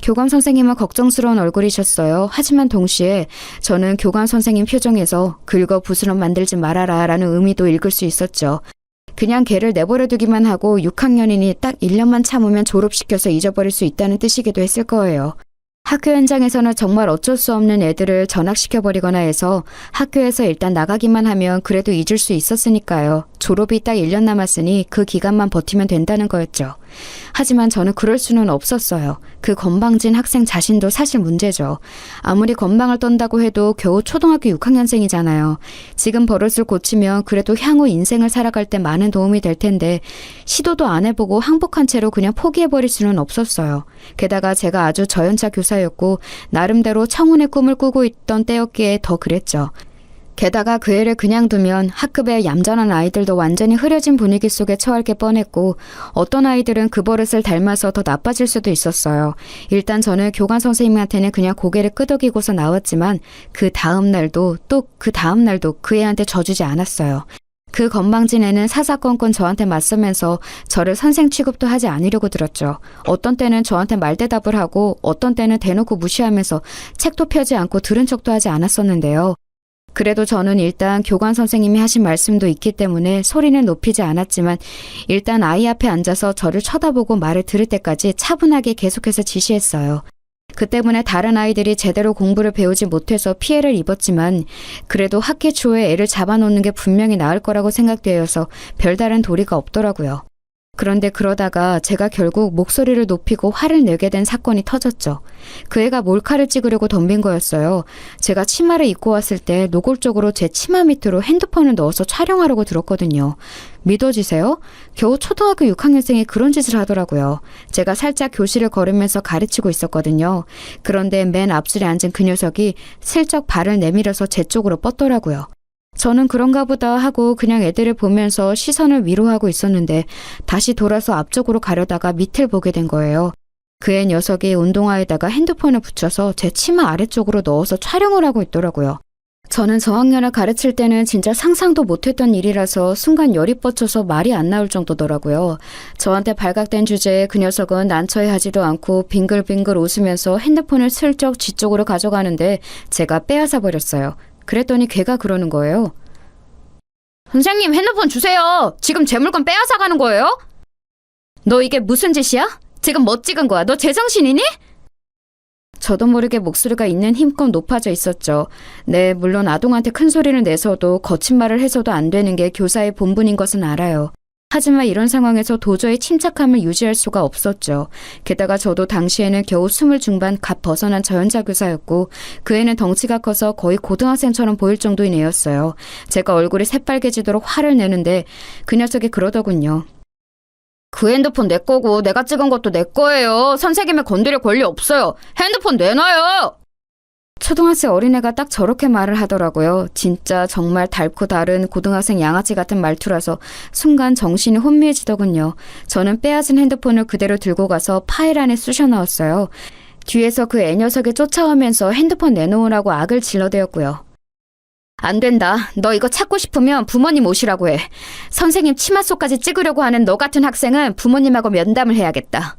Speaker 2: 교감 선생님은 걱정스러운 얼굴이셨어요. 하지만 동시에 저는 교감 선생님 표정에서 긁어 부스럼 만들지 말아라 라는 의미도 읽을 수 있었죠. 그냥 걔를 내버려두기만 하고 6학년이니 딱 1년만 참으면 졸업시켜서 잊어버릴 수 있다는 뜻이기도 했을 거예요. 학교 현장에서는 정말 어쩔 수 없는 애들을 전학시켜버리거나 해서 학교에서 일단 나가기만 하면 그래도 잊을 수 있었으니까요. 졸업이 딱 1년 남았으니 그 기간만 버티면 된다는 거였죠. 하지만 저는 그럴 수는 없었어요. 그 건방진 학생 자신도 사실 문제죠. 아무리 건방을 떤다고 해도 겨우 초등학교 6학년생이잖아요. 지금 버릇을 고치면 그래도 향후 인생을 살아갈 때 많은 도움이 될 텐데 시도도 안 해보고 항복한 채로 그냥 포기해버릴 수는 없었어요. 게다가 제가 아주 저연차 교사였고 나름대로 청운의 꿈을 꾸고 있던 때였기에 더 그랬죠. 게다가 그 애를 그냥 두면 학급의 얌전한 아이들도 완전히 흐려진 분위기 속에 처할 게 뻔했고 어떤 아이들은 그 버릇을 닮아서 더 나빠질 수도 있었어요. 일단 저는 교감 선생님한테는 그냥 고개를 끄덕이고서 나왔지만 그 다음 날도 또 그 다음 날도 그 애한테 져주지 않았어요. 그 건방진 애는 사사건건 저한테 맞서면서 저를 선생 취급도 하지 않으려고 들었죠. 어떤 때는 저한테 말대답을 하고 어떤 때는 대놓고 무시하면서 책도 펴지 않고 들은 척도 하지 않았었는데요. 그래도 저는 일단 교감 선생님이 하신 말씀도 있기 때문에 소리는 높이지 않았지만 일단 아이 앞에 앉아서 저를 쳐다보고 말을 들을 때까지 차분하게 계속해서 지시했어요. 그 때문에 다른 아이들이 제대로 공부를 배우지 못해서 피해를 입었지만 그래도 학기 초에 애를 잡아놓는 게 분명히 나을 거라고 생각되어서 별다른 도리가 없더라고요. 그런데 그러다가 제가 결국 목소리를 높이고 화를 내게 된 사건이 터졌죠. 그 애가 몰카를 찍으려고 덤빈 거였어요. 제가 치마를 입고 왔을 때 노골적으로 제 치마 밑으로 핸드폰을 넣어서 촬영하려고 들었거든요. 믿어지세요? 겨우 초등학교 6학년생이 그런 짓을 하더라고요. 제가 살짝 교실을 걸으면서 가르치고 있었거든요. 그런데 맨 앞줄에 앉은 그 녀석이 슬쩍 발을 내밀어서 제 쪽으로 뻗더라고요. 저는 그런가 보다 하고 그냥 애들을 보면서 시선을 위로하고 있었는데 다시 돌아서 앞쪽으로 가려다가 밑을 보게 된 거예요. 그의 녀석이 운동화에다가 핸드폰을 붙여서 제 치마 아래쪽으로 넣어서 촬영을 하고 있더라고요. 저는 저학년을 가르칠 때는 진짜 상상도 못했던 일이라서 순간 열이 뻗쳐서 말이 안 나올 정도더라고요. 저한테 발각된 주제에 그 녀석은 난처해하지도 않고 빙글빙글 웃으면서 핸드폰을 슬쩍 지 쪽으로 가져가는데 제가 빼앗아 버렸어요. 그랬더니 걔가 그러는 거예요. 선생님 핸드폰 주세요. 지금 제 물건 빼앗아 가는 거예요? 너 이게 무슨 짓이야? 지금 뭐 찍은 거야? 너 제정신이니? 저도 모르게 목소리가 있는 힘껏 높아져 있었죠. 네, 물론 아동한테 큰 소리를 내서도 거친 말을 해서도 안 되는 게 교사의 본분인 것은 알아요. 하지만 이런 상황에서 도저히 침착함을 유지할 수가 없었죠. 게다가 저도 당시에는 겨우 20 중반 갓 벗어난 저연자 교사였고 그 애는 덩치가 커서 거의 고등학생처럼 보일 정도인 애였어요. 제가 얼굴이 새빨개지도록 화를 내는데 그 녀석이 그러더군요. 그 핸드폰 내 거고 내가 찍은 것도 내 거예요. 선생님을 건드릴 권리 없어요. 핸드폰 내놔요. 초등학생 어린애가 딱 저렇게 말을 하더라고요. 진짜 정말 닳고 다른 고등학생 양아치 같은 말투라서 순간 정신이 혼미해지더군요. 저는 빼앗은 핸드폰을 그대로 들고 가서 파일 안에 쑤셔 넣었어요. 뒤에서 그 애 녀석이 쫓아오면서 핸드폰 내놓으라고 악을 질러대었고요. 안 된다. 너 이거 찾고 싶으면 부모님 오시라고 해. 선생님 치마 속까지 찍으려고 하는 너 같은 학생은 부모님하고 면담을 해야겠다.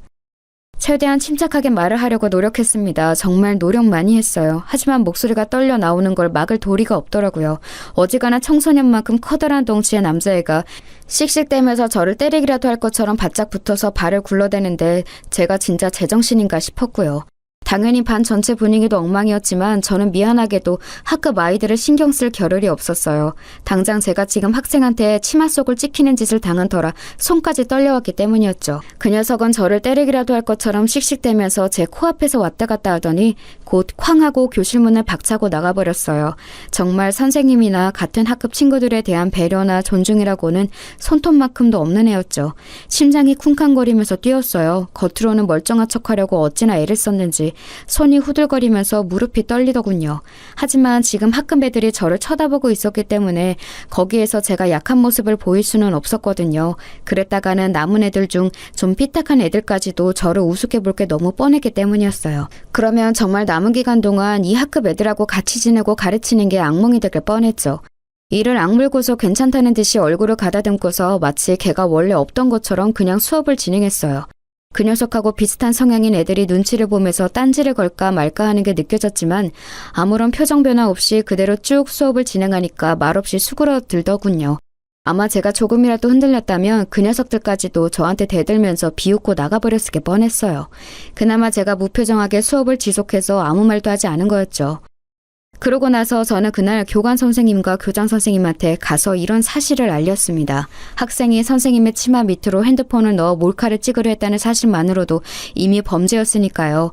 Speaker 2: 최대한 침착하게 말을 하려고 노력했습니다. 정말 노력 많이 했어요. 하지만 목소리가 떨려 나오는 걸 막을 도리가 없더라고요. 어지간한 청소년만큼 커다란 덩치의 남자애가 씩씩대면서 저를 때리기라도 할 것처럼 바짝 붙어서 발을 굴러대는데 제가 진짜 제정신인가 싶었고요. 당연히 반 전체 분위기도 엉망이었지만 저는 미안하게도 학급 아이들을 신경 쓸 겨를이 없었어요. 당장 제가 지금 학생한테 치마 속을 찍히는 짓을 당한 터라 손까지 떨려왔기 때문이었죠. 그 녀석은 저를 때리기라도 할 것처럼 씩씩대면서 제 코앞에서 왔다 갔다 하더니 곧 쾅 하고 교실 문을 박차고 나가버렸어요. 정말 선생님이나 같은 학급 친구들에 대한 배려나 존중이라고는 손톱만큼도 없는 애였죠. 심장이 쿵쾅거리면서 뛰었어요. 겉으로는 멀쩡한 척하려고 어찌나 애를 썼는지 손이 후들거리면서 무릎이 떨리더군요. 하지만 지금 학급 애들이 저를 쳐다보고 있었기 때문에 거기에서 제가 약한 모습을 보일 수는 없었거든요. 그랬다가는 남은 애들 중 좀 삐딱한 애들까지도 저를 우습게 볼 게 너무 뻔했기 때문이었어요. 그러면 정말 남은 기간 동안 이 학급 애들하고 같이 지내고 가르치는 게 악몽이 되길 뻔했죠. 이를 악물고서 괜찮다는 듯이 얼굴을 가다듬고서 마치 걔가 원래 없던 것처럼 그냥 수업을 진행했어요. 그 녀석하고 비슷한 성향인 애들이 눈치를 보면서 딴지를 걸까 말까 하는 게 느껴졌지만 아무런 표정 변화 없이 그대로 쭉 수업을 진행하니까 말없이 수그러들더군요. 아마 제가 조금이라도 흔들렸다면 그 녀석들까지도 저한테 대들면서 비웃고 나가버렸을 게 뻔했어요. 그나마 제가 무표정하게 수업을 지속해서 아무 말도 하지 않은 거였죠. 그러고 나서 저는 그날 교관 선생님과 교장 선생님한테 가서 이런 사실을 알렸습니다. 학생이 선생님의 치마 밑으로 핸드폰을 넣어 몰카를 찍으려 했다는 사실만으로도 이미 범죄였으니까요.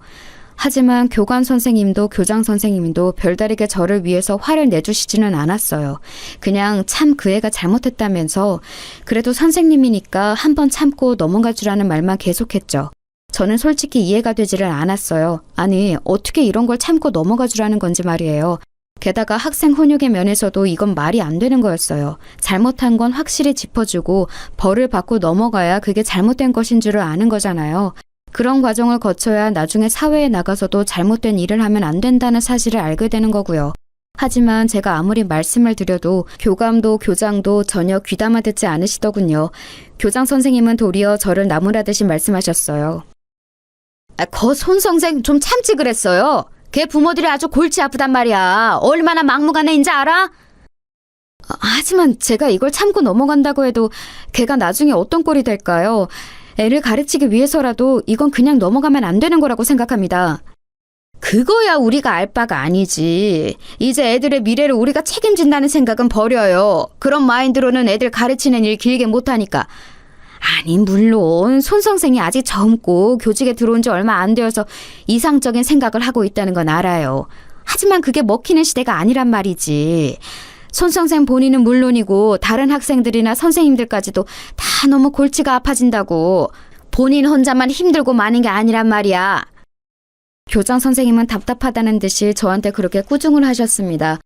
Speaker 2: 하지만 교관 선생님도 교장 선생님도 별다르게 저를 위해서 화를 내주시지는 않았어요. 그냥 참 그 애가 잘못했다면서 그래도 선생님이니까 한번 참고 넘어갈 줄 아는 말만 계속했죠. 저는 솔직히 이해가 되지를 않았어요. 아니, 어떻게 이런 걸 참고 넘어가 주라는 건지 말이에요. 게다가 학생 훈육의 면에서도 이건 말이 안 되는 거였어요. 잘못한 건 확실히 짚어주고 벌을 받고 넘어가야 그게 잘못된 것인 줄을 아는 거잖아요. 그런 과정을 거쳐야 나중에 사회에 나가서도 잘못된 일을 하면 안 된다는 사실을 알게 되는 거고요. 하지만 제가 아무리 말씀을 드려도 교감도 교장도 전혀 귀담아 듣지 않으시더군요. 교장 선생님은 도리어 저를 나무라듯이 말씀하셨어요. 거 손선생 좀 참지 그랬어요. 걔 부모들이 아주 골치 아프단 말이야. 얼마나 막무가내인지 알아? 하지만 제가 이걸 참고 넘어간다고 해도 걔가 나중에 어떤 꼴이 될까요? 애를 가르치기 위해서라도 이건 그냥 넘어가면 안 되는 거라고 생각합니다. 그거야 우리가 알 바가 아니지. 이제 애들의 미래를 우리가 책임진다는 생각은 버려요. 그런 마인드로는 애들 가르치는 일 길게 못하니까. 아니 물론 손 선생이 아직 젊고 교직에 들어온 지 얼마 안 되어서 이상적인 생각을 하고 있다는 건 알아요. 하지만 그게 먹히는 시대가 아니란 말이지. 손 선생 본인은 물론이고 다른 학생들이나 선생님들까지도 다 너무 골치가 아파진다고. 본인 혼자만 힘들고 마는 게 아니란 말이야. 교장 선생님은 답답하다는 듯이 저한테 그렇게 꾸중을 하셨습니다.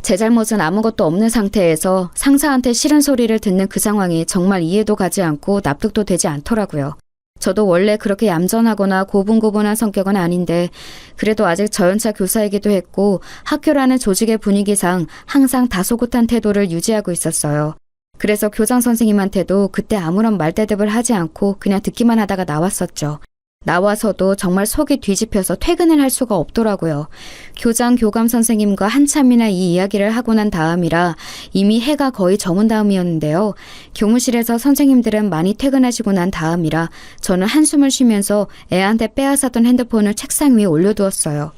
Speaker 2: 제 잘못은 아무것도 없는 상태에서 상사한테 싫은 소리를 듣는 그 상황이 정말 이해도 가지 않고 납득도 되지 않더라고요. 저도 원래 그렇게 얌전하거나 고분고분한 성격은 아닌데 그래도 아직 저연차 교사이기도 했고 학교라는 조직의 분위기상 항상 다소곳한 태도를 유지하고 있었어요. 그래서 교장 선생님한테도 그때 아무런 말대답을 하지 않고 그냥 듣기만 하다가 나왔었죠. 나와서도 정말 속이 뒤집혀서 퇴근을 할 수가 없더라고요. 교장, 교감 선생님과 한참이나 이 이야기를 하고 난 다음이라 이미 해가 거의 저문 다음이었는데요. 교무실에서 선생님들은 많이 퇴근하시고 난 다음이라 저는 한숨을 쉬면서 애한테 빼앗았던 핸드폰을 책상 위에 올려두었어요.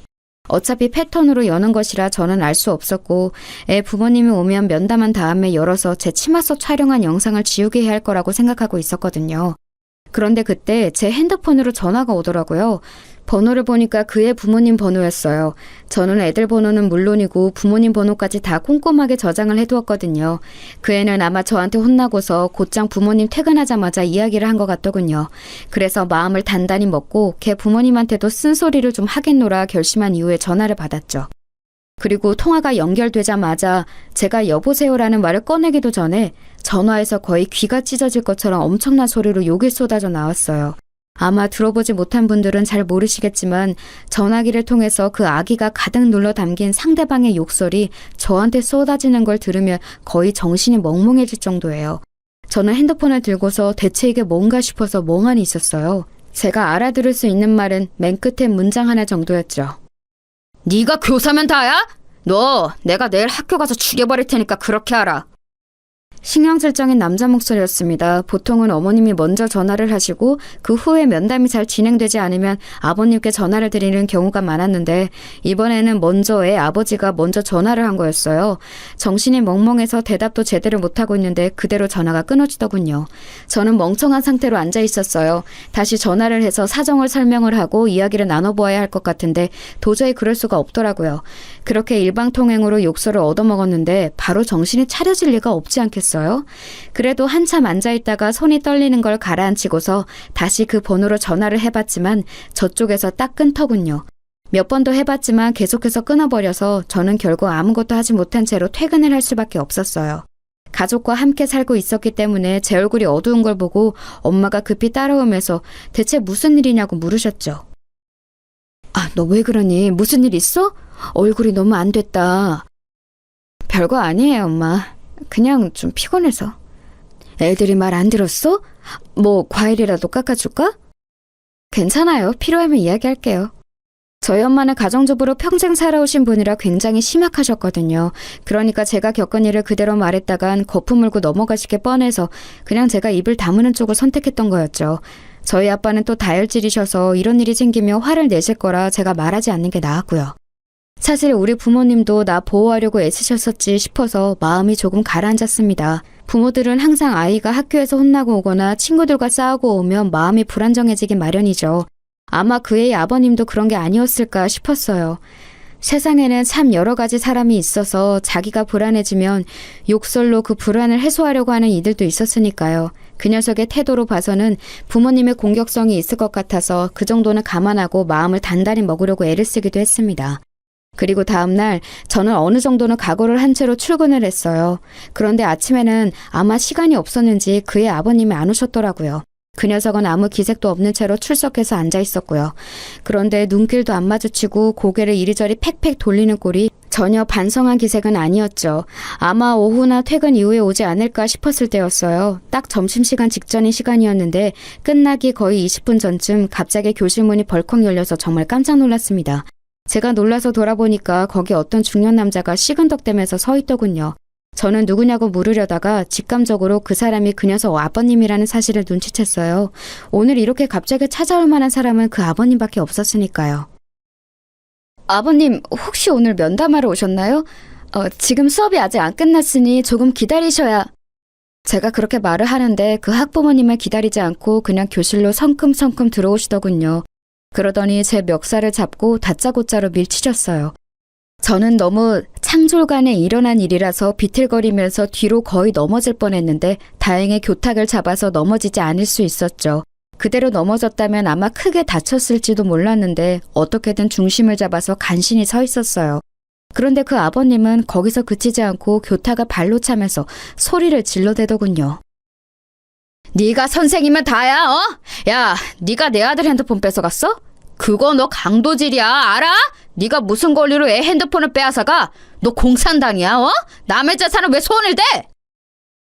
Speaker 2: 어차피 패턴으로 여는 것이라 저는 알 수 없었고 애 부모님이 오면 면담한 다음에 열어서 제 치마 속 촬영한 영상을 지우게 해야 할 거라고 생각하고 있었거든요. 그런데 그때 제 핸드폰으로 전화가 오더라고요. 번호를 보니까 그의 부모님 번호였어요. 저는 애들 번호는 물론이고 부모님 번호까지 다 꼼꼼하게 저장을 해두었거든요. 그 애는 아마 저한테 혼나고서 곧장 부모님 퇴근하자마자 이야기를 한 것 같더군요. 그래서 마음을 단단히 먹고 걔 부모님한테도 쓴소리를 좀 하겠노라 결심한 이후에 전화를 받았죠. 그리고 통화가 연결되자마자 제가 여보세요라는 말을 꺼내기도 전에 전화에서 거의 귀가 찢어질 것처럼 엄청난 소리로 욕이 쏟아져 나왔어요. 아마 들어보지 못한 분들은 잘 모르시겠지만 전화기를 통해서 그 아기가 가득 눌러 담긴 상대방의 욕설이 저한테 쏟아지는 걸 들으면 거의 정신이 멍멍해질 정도예요. 저는 핸드폰을 들고서 대체 이게 뭔가 싶어서 멍하니 있었어요. 제가 알아들을 수 있는 말은 맨 끝에 문장 하나 정도였죠. 네가 교사면 다야? 너 내가 내일 학교 가서 죽여버릴 테니까 그렇게 알아. 신경질적인 남자 목소리였습니다. 보통은 어머님이 먼저 전화를 하시고 그 후에 면담이 잘 진행되지 않으면 아버님께 전화를 드리는 경우가 많았는데 이번에는 먼저 애 아버지가 먼저 전화를 한 거였어요. 정신이 멍멍해서 대답도 제대로 못하고 있는데 그대로 전화가 끊어지더군요. 저는 멍청한 상태로 앉아 있었어요. 다시 전화를 해서 사정을 설명을 하고 이야기를 나눠보아야 할 것 같은데 도저히 그럴 수가 없더라고요. 그렇게 일방통행으로 욕설을 얻어먹었는데 바로 정신이 차려질 리가 없지 않겠어요? 그래도 한참 앉아있다가 손이 떨리는 걸 가라앉히고서 다시 그 번호로 전화를 해봤지만 저쪽에서 딱 끊더군요. 몇 번도 해봤지만 계속해서 끊어버려서 저는 결국 아무것도 하지 못한 채로 퇴근을 할 수밖에 없었어요. 가족과 함께 살고 있었기 때문에 제 얼굴이 어두운 걸 보고 엄마가 급히 따라오면서 대체 무슨 일이냐고 물으셨죠. 아, 너 왜 그러니? 무슨 일 있어? 얼굴이 너무 안 됐다. 별거 아니에요, 엄마. 그냥 좀 피곤해서. 애들이 말 안 들었어? 뭐 과일이라도 깎아줄까? 괜찮아요. 필요하면 이야기할게요. 저희 엄마는 가정주부로 평생 살아오신 분이라 굉장히 심약하셨거든요. 그러니까 제가 겪은 일을 그대로 말했다간 거품 물고 넘어가시게 뻔해서 그냥 제가 입을 다무는 쪽을 선택했던 거였죠. 저희 아빠는 또 다혈질이셔서 이런 일이 생기면 화를 내실 거라 제가 말하지 않는 게 나았고요. 사실 우리 부모님도 나 보호하려고 애쓰셨었지 싶어서 마음이 조금 가라앉았습니다. 부모들은 항상 아이가 학교에서 혼나고 오거나 친구들과 싸우고 오면 마음이 불안정해지기 마련이죠. 아마 그의 아버님도 그런 게 아니었을까 싶었어요. 세상에는 참 여러 가지 사람이 있어서 자기가 불안해지면 욕설로 그 불안을 해소하려고 하는 이들도 있었으니까요. 그 녀석의 태도로 봐서는 부모님의 공격성이 있을 것 같아서 그 정도는 감안하고 마음을 단단히 먹으려고 애를 쓰기도 했습니다. 그리고 다음날 저는 어느 정도는 각오를 한 채로 출근을 했어요. 그런데 아침에는 아마 시간이 없었는지 그의 아버님이 안 오셨더라고요. 그 녀석은 아무 기색도 없는 채로 출석해서 앉아 있었고요. 그런데 눈길도 안 마주치고 고개를 이리저리 팩팩 돌리는 꼴이 전혀 반성한 기색은 아니었죠. 아마 오후나 퇴근 이후에 오지 않을까 싶었을 때였어요. 딱 점심시간 직전인 시간이었는데 끝나기 거의 20분 전쯤 갑자기 교실 문이 벌컥 열려서 정말 깜짝 놀랐습니다. 제가 놀라서 돌아보니까 거기 어떤 중년 남자가 시근덕대면서 서 있더군요. 저는 누구냐고 물으려다가 직감적으로 그 사람이 그 녀석 아버님이라는 사실을 눈치챘어요. 오늘 이렇게 갑자기 찾아올 만한 사람은 그 아버님밖에 없었으니까요. 아버님, 혹시 오늘 면담하러 오셨나요? 지금 수업이 아직 안 끝났으니 조금 기다리셔야. 제가 그렇게 말을 하는데 그 학부모님을 기다리지 않고 그냥 교실로 성큼성큼 들어오시더군요. 그러더니 제 멱살을 잡고 다짜고짜로 밀치셨어요. 저는 너무 창졸간에 일어난 일이라서 비틀거리면서 뒤로 거의 넘어질 뻔했는데 다행히 교탁을 잡아서 넘어지지 않을 수 있었죠. 그대로 넘어졌다면 아마 크게 다쳤을지도 몰랐는데 어떻게든 중심을 잡아서 간신히 서 있었어요. 그런데 그 아버님은 거기서 그치지 않고 교탁을 발로 차면서 소리를 질러대더군요. 네가 선생이면 다야, 어? 야, 네가 내 아들 핸드폰 뺏어갔어? 그거 너 강도질이야, 알아? 네가 무슨 권리로 애 핸드폰을 빼앗아가? 너 공산당이야, 어? 남의 재산을 왜 손을 대?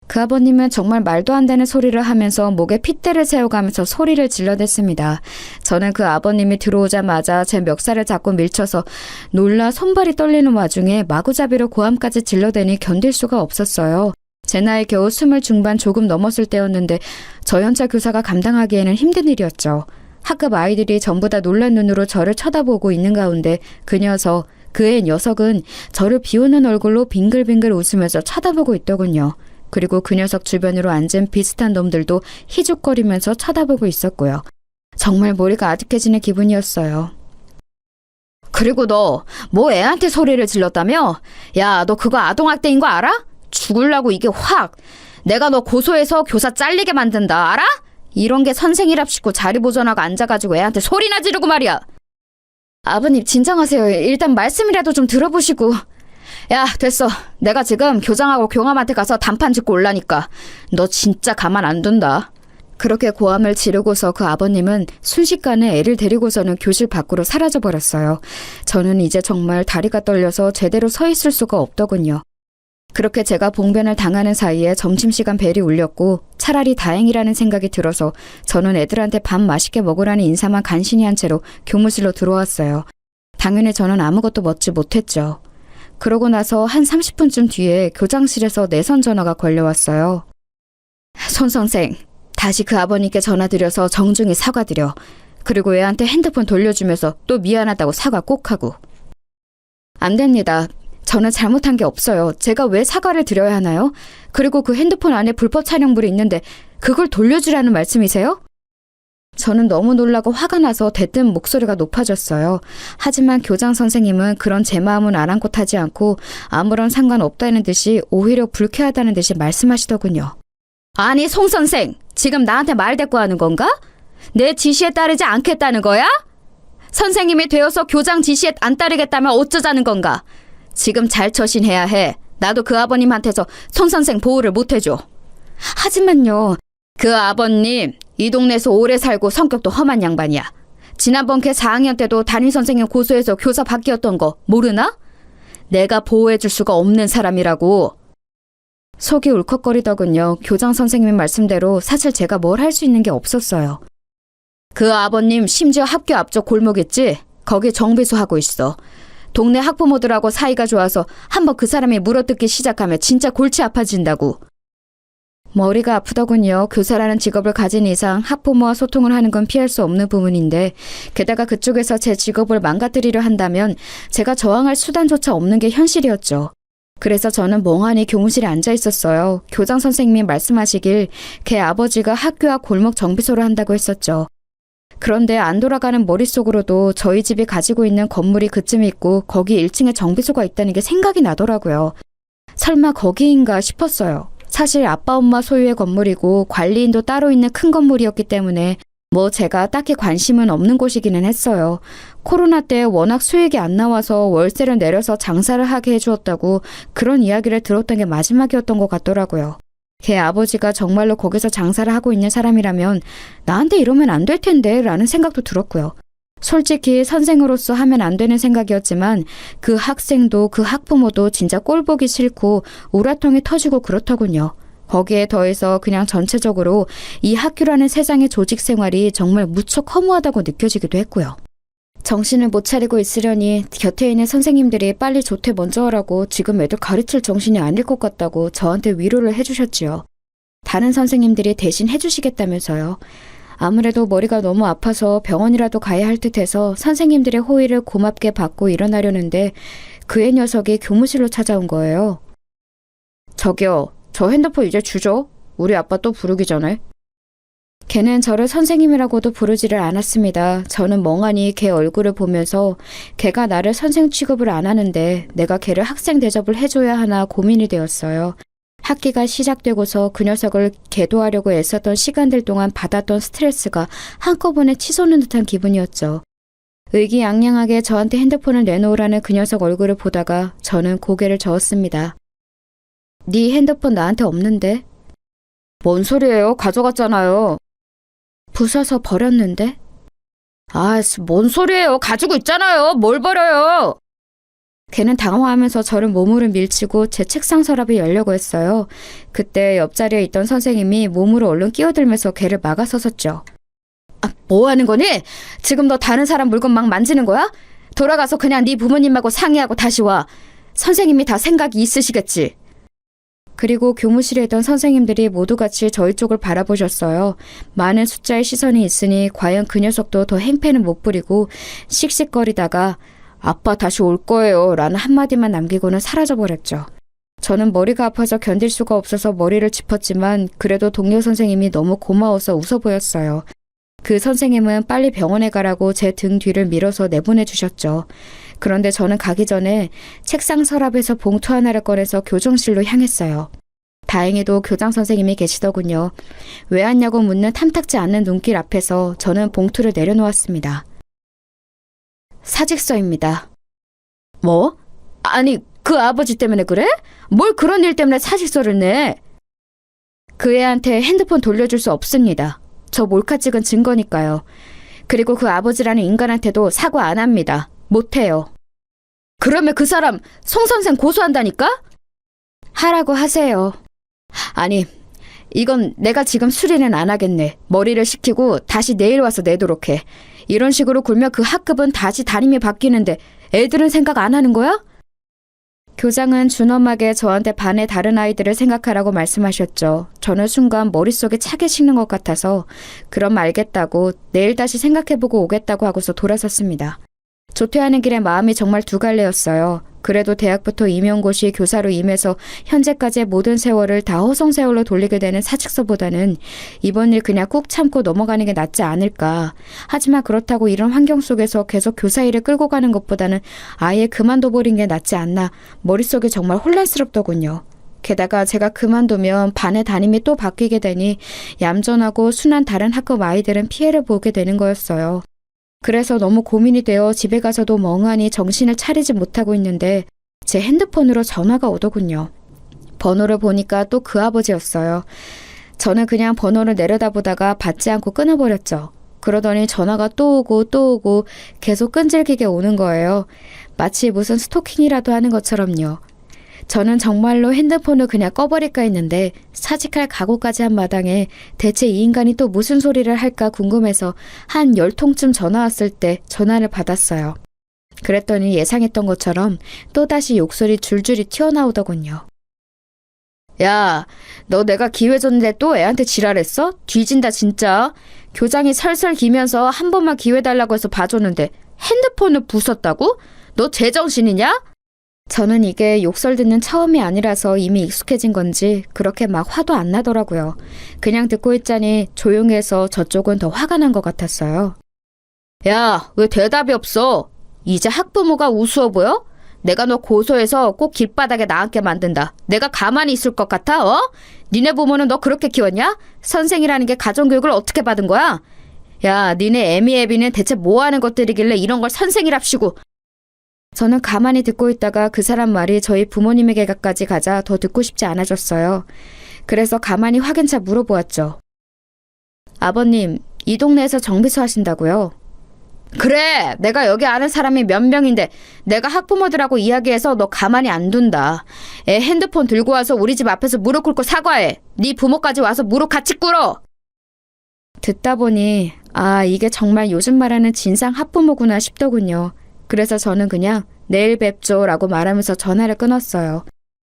Speaker 2: 그 아버님은 정말 말도 안 되는 소리를 하면서 목에 핏대를 세워가면서 소리를 질러댔습니다. 저는 그 아버님이 들어오자마자 제 멱살을 잡고 밀쳐서 놀라 손발이 떨리는 와중에 마구잡이로 고함까지 질러대니 견딜 수가 없었어요. 제 나이 겨우 20 중반 조금 넘었을 때였는데 저 연차 교사가 감당하기에는 힘든 일이었죠. 학급 아이들이 전부 다 놀란 눈으로 저를 쳐다보고 있는 가운데 그 녀석은 저를 비웃는 얼굴로 빙글빙글 웃으면서 쳐다보고 있더군요. 그리고 그 녀석 주변으로 앉은 비슷한 놈들도 희죽거리면서 쳐다보고 있었고요. 정말 머리가 아득해지는 기분이었어요. 그리고 너 뭐 애한테 소리를 질렀다며? 야, 너 그거 아동학대인 거 알아? 죽을라고 이게 확. 내가 너 고소해서 교사 잘리게 만든다, 알아? 이런 게 선생이랍시고 자리 보존하고 앉아가지고 애한테 소리나 지르고 말이야. 아버님 진정하세요. 일단 말씀이라도 좀 들어보시고. 야, 됐어. 내가 지금 교장하고 교감한테 가서 단판 짓고 올라니까 너 진짜 가만 안 둔다. 그렇게 고함을 지르고서 그 아버님은 순식간에 애를 데리고서는 교실 밖으로 사라져버렸어요. 저는 이제 정말 다리가 떨려서 제대로 서 있을 수가 없더군요. 그렇게 제가 봉변을 당하는 사이에 점심시간 벨이 울렸고 차라리 다행이라는 생각이 들어서 저는 애들한테 밥 맛있게 먹으라는 인사만 간신히 한 채로 교무실로 들어왔어요. 당연히 저는 아무것도 먹지 못했죠. 그러고 나서 한 30분쯤 뒤에 교장실에서 내선 전화가 걸려왔어요. 손 선생, 다시 그 아버님께 전화드려서 정중히 사과드려. 그리고 애한테 핸드폰 돌려주면서 또 미안하다고 사과 꼭 하고. 안 됩니다. 저는 잘못한 게 없어요. 제가 왜 사과를 드려야 하나요? 그리고 그 핸드폰 안에 불법 촬영물이 있는데 그걸 돌려주라는 말씀이세요? 저는 너무 놀라고 화가 나서 대뜸 목소리가 높아졌어요. 하지만 교장 선생님은 그런 제 마음은 아랑곳하지 않고 아무런 상관없다는 듯이 오히려 불쾌하다는 듯이 말씀하시더군요. 아니, 송 선생, 지금 나한테 말대꾸하는 건가? 내 지시에 따르지 않겠다는 거야? 선생님이 되어서 교장 지시에 안 따르겠다면 어쩌자는 건가? 지금 잘 처신해야 해. 나도 그 아버님한테서 손 선생 보호를 못 해줘. 하지만요, 그 아버님 이 동네에서 오래 살고 성격도 험한 양반이야. 지난번 걔 4학년 때도 담임선생님 고소해서 교사 바뀌었던 거 모르나? 내가 보호해줄 수가 없는 사람이라고. 속이 울컥거리더군요. 교장 선생님의 말씀대로 사실 제가 뭘 할 수 있는 게 없었어요. 그 아버님 심지어 학교 앞쪽 골목 있지? 거기 정비소 하고 있어. 동네 학부모들하고 사이가 좋아서 한번 그 사람이 물어뜯기 시작하면 진짜 골치 아파진다고. 머리가 아프더군요. 교사라는 직업을 가진 이상 학부모와 소통을 하는 건 피할 수 없는 부분인데 게다가 그쪽에서 제 직업을 망가뜨리려 한다면 제가 저항할 수단조차 없는 게 현실이었죠. 그래서 저는 멍하니 교무실에 앉아 있었어요. 교장 선생님이 말씀하시길 걔 아버지가 학교 앞 골목 정비소를 한다고 했었죠. 그런데 안 돌아가는 머릿속으로도 저희 집이 가지고 있는 건물이 그쯤에 있고 거기 1층에 정비소가 있다는 게 생각이 나더라고요. 설마 거기인가 싶었어요. 사실 아빠 엄마 소유의 건물이고 관리인도 따로 있는 큰 건물이었기 때문에 뭐 제가 딱히 관심은 없는 곳이기는 했어요. 코로나 때 워낙 수익이 안 나와서 월세를 내려서 장사를 하게 해주었다고 그런 이야기를 들었던 게 마지막이었던 것 같더라고요. 걔 아버지가 정말로 거기서 장사를 하고 있는 사람이라면 나한테 이러면 안 될 텐데 라는 생각도 들었고요. 솔직히 선생으로서 하면 안 되는 생각이었지만 그 학생도 그 학부모도 진짜 꼴보기 싫고 우라통이 터지고 그렇더군요. 거기에 더해서 그냥 전체적으로 이 학교라는 세상의 조직 생활이 정말 무척 허무하다고 느껴지기도 했고요. 정신을 못 차리고 있으려니 곁에 있는 선생님들이 빨리 조퇴 먼저 하라고 지금 애들 가르칠 정신이 아닐 것 같다고 저한테 위로를 해주셨지요. 다른 선생님들이 대신 해주시겠다면서요. 아무래도 머리가 너무 아파서 병원이라도 가야 할 듯해서 선생님들의 호의를 고맙게 받고 일어나려는데 그 애 녀석이 교무실로 찾아온 거예요. 저기요, 저 핸드폰 이제 주죠? 우리 아빠 또 부르기 전에. 걔는 저를 선생님이라고도 부르지를 않았습니다. 저는 멍하니 걔 얼굴을 보면서 걔가 나를 선생 취급을 안 하는데 내가 걔를 학생 대접을 해줘야 하나 고민이 되었어요. 학기가 시작되고서 그 녀석을 계도하려고 애썼던 시간들 동안 받았던 스트레스가 한꺼번에 치솟는 듯한 기분이었죠. 의기양양하게 저한테 핸드폰을 내놓으라는 그 녀석 얼굴을 보다가 저는 고개를 저었습니다. 네 핸드폰 나한테 없는데? 뭔 소리예요? 가져갔잖아요. 부숴서 버렸는데? 아, 뭔 소리예요? 가지고 있잖아요. 뭘 버려요? 걔는 당황하면서 저를 몸으로 밀치고 제 책상 서랍이 열려고 했어요. 그때 옆자리에 있던 선생님이 몸으로 얼른 끼어들면서 걔를 막아서섰죠. 아, 뭐 하는 거니? 지금 너 다른 사람 물건 막 만지는 거야? 돌아가서 그냥 네 부모님하고 상의하고 다시 와. 선생님이 다 생각이 있으시겠지. 그리고 교무실에 있던 선생님들이 모두 같이 저희 쪽을 바라보셨어요. 많은 숫자의 시선이 있으니 과연 그 녀석도 더 행패는 못 부리고 씩씩거리다가 아빠 다시 올 거예요 라는 한마디만 남기고는 사라져버렸죠. 저는 머리가 아파서 견딜 수가 없어서 머리를 짚었지만 그래도 동료 선생님이 너무 고마워서 웃어 보였어요. 그 선생님은 빨리 병원에 가라고 제 등 뒤를 밀어서 내보내 주셨죠. 그런데 저는 가기 전에 책상 서랍에서 봉투 하나를 꺼내서 교정실로 향했어요. 다행히도 교장 선생님이 계시더군요. 왜 왔냐고 묻는 탐탁지 않는 눈길 앞에서 저는 봉투를 내려놓았습니다. 사직서입니다. 뭐? 아니, 그 아버지 때문에 그래? 뭘 그런 일 때문에 사직서를 내? 그 애한테 핸드폰 돌려줄 수 없습니다. 저 몰카 찍은 증거니까요. 그리고 그 아버지라는 인간한테도 사과 안 합니다. 못해요. 그러면 그 사람 송 선생 고소한다니까? 하라고 하세요. 아니, 이건 내가 지금 수리는 안 하겠네. 머리를 식히고 다시 내일 와서 내도록 해. 이런 식으로 굴면 그 학급은 다시 담임이 바뀌는데 애들은 생각 안 하는 거야? 교장은 준엄하게 저한테 반의 다른 아이들을 생각하라고 말씀하셨죠. 저는 순간 머릿속에 차게 식는 것 같아서 그럼 알겠다고 내일 다시 생각해보고 오겠다고 하고서 돌아섰습니다. 조퇴하는 길에 마음이 정말 두 갈래였어요. 그래도 대학부터 임용고시 교사로 임해서 현재까지의 모든 세월을 다 허송세월로 돌리게 되는 사직서보다는 이번 일 그냥 꾹 참고 넘어가는 게 낫지 않을까. 하지만 그렇다고 이런 환경 속에서 계속 교사 일을 끌고 가는 것보다는 아예 그만둬버린 게 낫지 않나. 머릿속이 정말 혼란스럽더군요. 게다가 제가 그만두면 반의 담임이 또 바뀌게 되니 얌전하고 순한 다른 학급 아이들은 피해를 보게 되는 거였어요. 그래서 너무 고민이 되어 집에 가서도 멍하니 정신을 차리지 못하고 있는데 제 핸드폰으로 전화가 오더군요. 번호를 보니까 또 그 아버지였어요. 저는 그냥 번호를 내려다보다가 받지 않고 끊어버렸죠. 그러더니 전화가 또 오고 또 오고 계속 끈질기게 오는 거예요. 마치 무슨 스토킹이라도 하는 것처럼요. 저는 정말로 핸드폰을 그냥 꺼버릴까 했는데 사직할 각오까지 한 마당에 대체 이 인간이 또 무슨 소리를 할까 궁금해서 한 10통쯤 전화 왔을 때 전화를 받았어요. 그랬더니 예상했던 것처럼 또다시 욕설이 줄줄이 튀어나오더군요. 야, 너 내가 기회 줬는데 또 애한테 지랄했어? 뒤진다 진짜. 교장이 설설 기면서 한 번만 기회 달라고 해서 봐줬는데 핸드폰을 부쉈다고? 너 제정신이냐? 저는 이게 욕설 듣는 처음이 아니라서 이미 익숙해진 건지 그렇게 막 화도 안 나더라고요. 그냥 듣고 있자니 조용해서 저쪽은 더 화가 난 것 같았어요. 야, 왜 대답이 없어? 이제 학부모가 우스워 보여? 내가 너 고소해서 꼭 길바닥에 나앉게 만든다. 내가 가만히 있을 것 같아? 어? 니네 부모는 너 그렇게 키웠냐? 선생이라는 게 가정교육을 어떻게 받은 거야? 야, 니네 애미 애비는 대체 뭐 하는 것들이길래 이런 걸 선생이랍시고. 저는 가만히 듣고 있다가 그 사람 말이 저희 부모님에게까지 가자 더 듣고 싶지 않아졌어요. 그래서 가만히 확인차 물어보았죠. 아버님, 이 동네에서 정비소 하신다고요? 그래, 내가 여기 아는 사람이 몇 명인데 내가 학부모들하고 이야기해서 너 가만히 안 둔다. 애 핸드폰 들고 와서 우리 집 앞에서 무릎 꿇고 사과해. 네 부모까지 와서 무릎 같이 꿇어. 듣다 보니 이게 정말 요즘 말하는 진상 학부모구나 싶더군요. 그래서 저는 그냥 내일 뵙죠 라고 말하면서 전화를 끊었어요.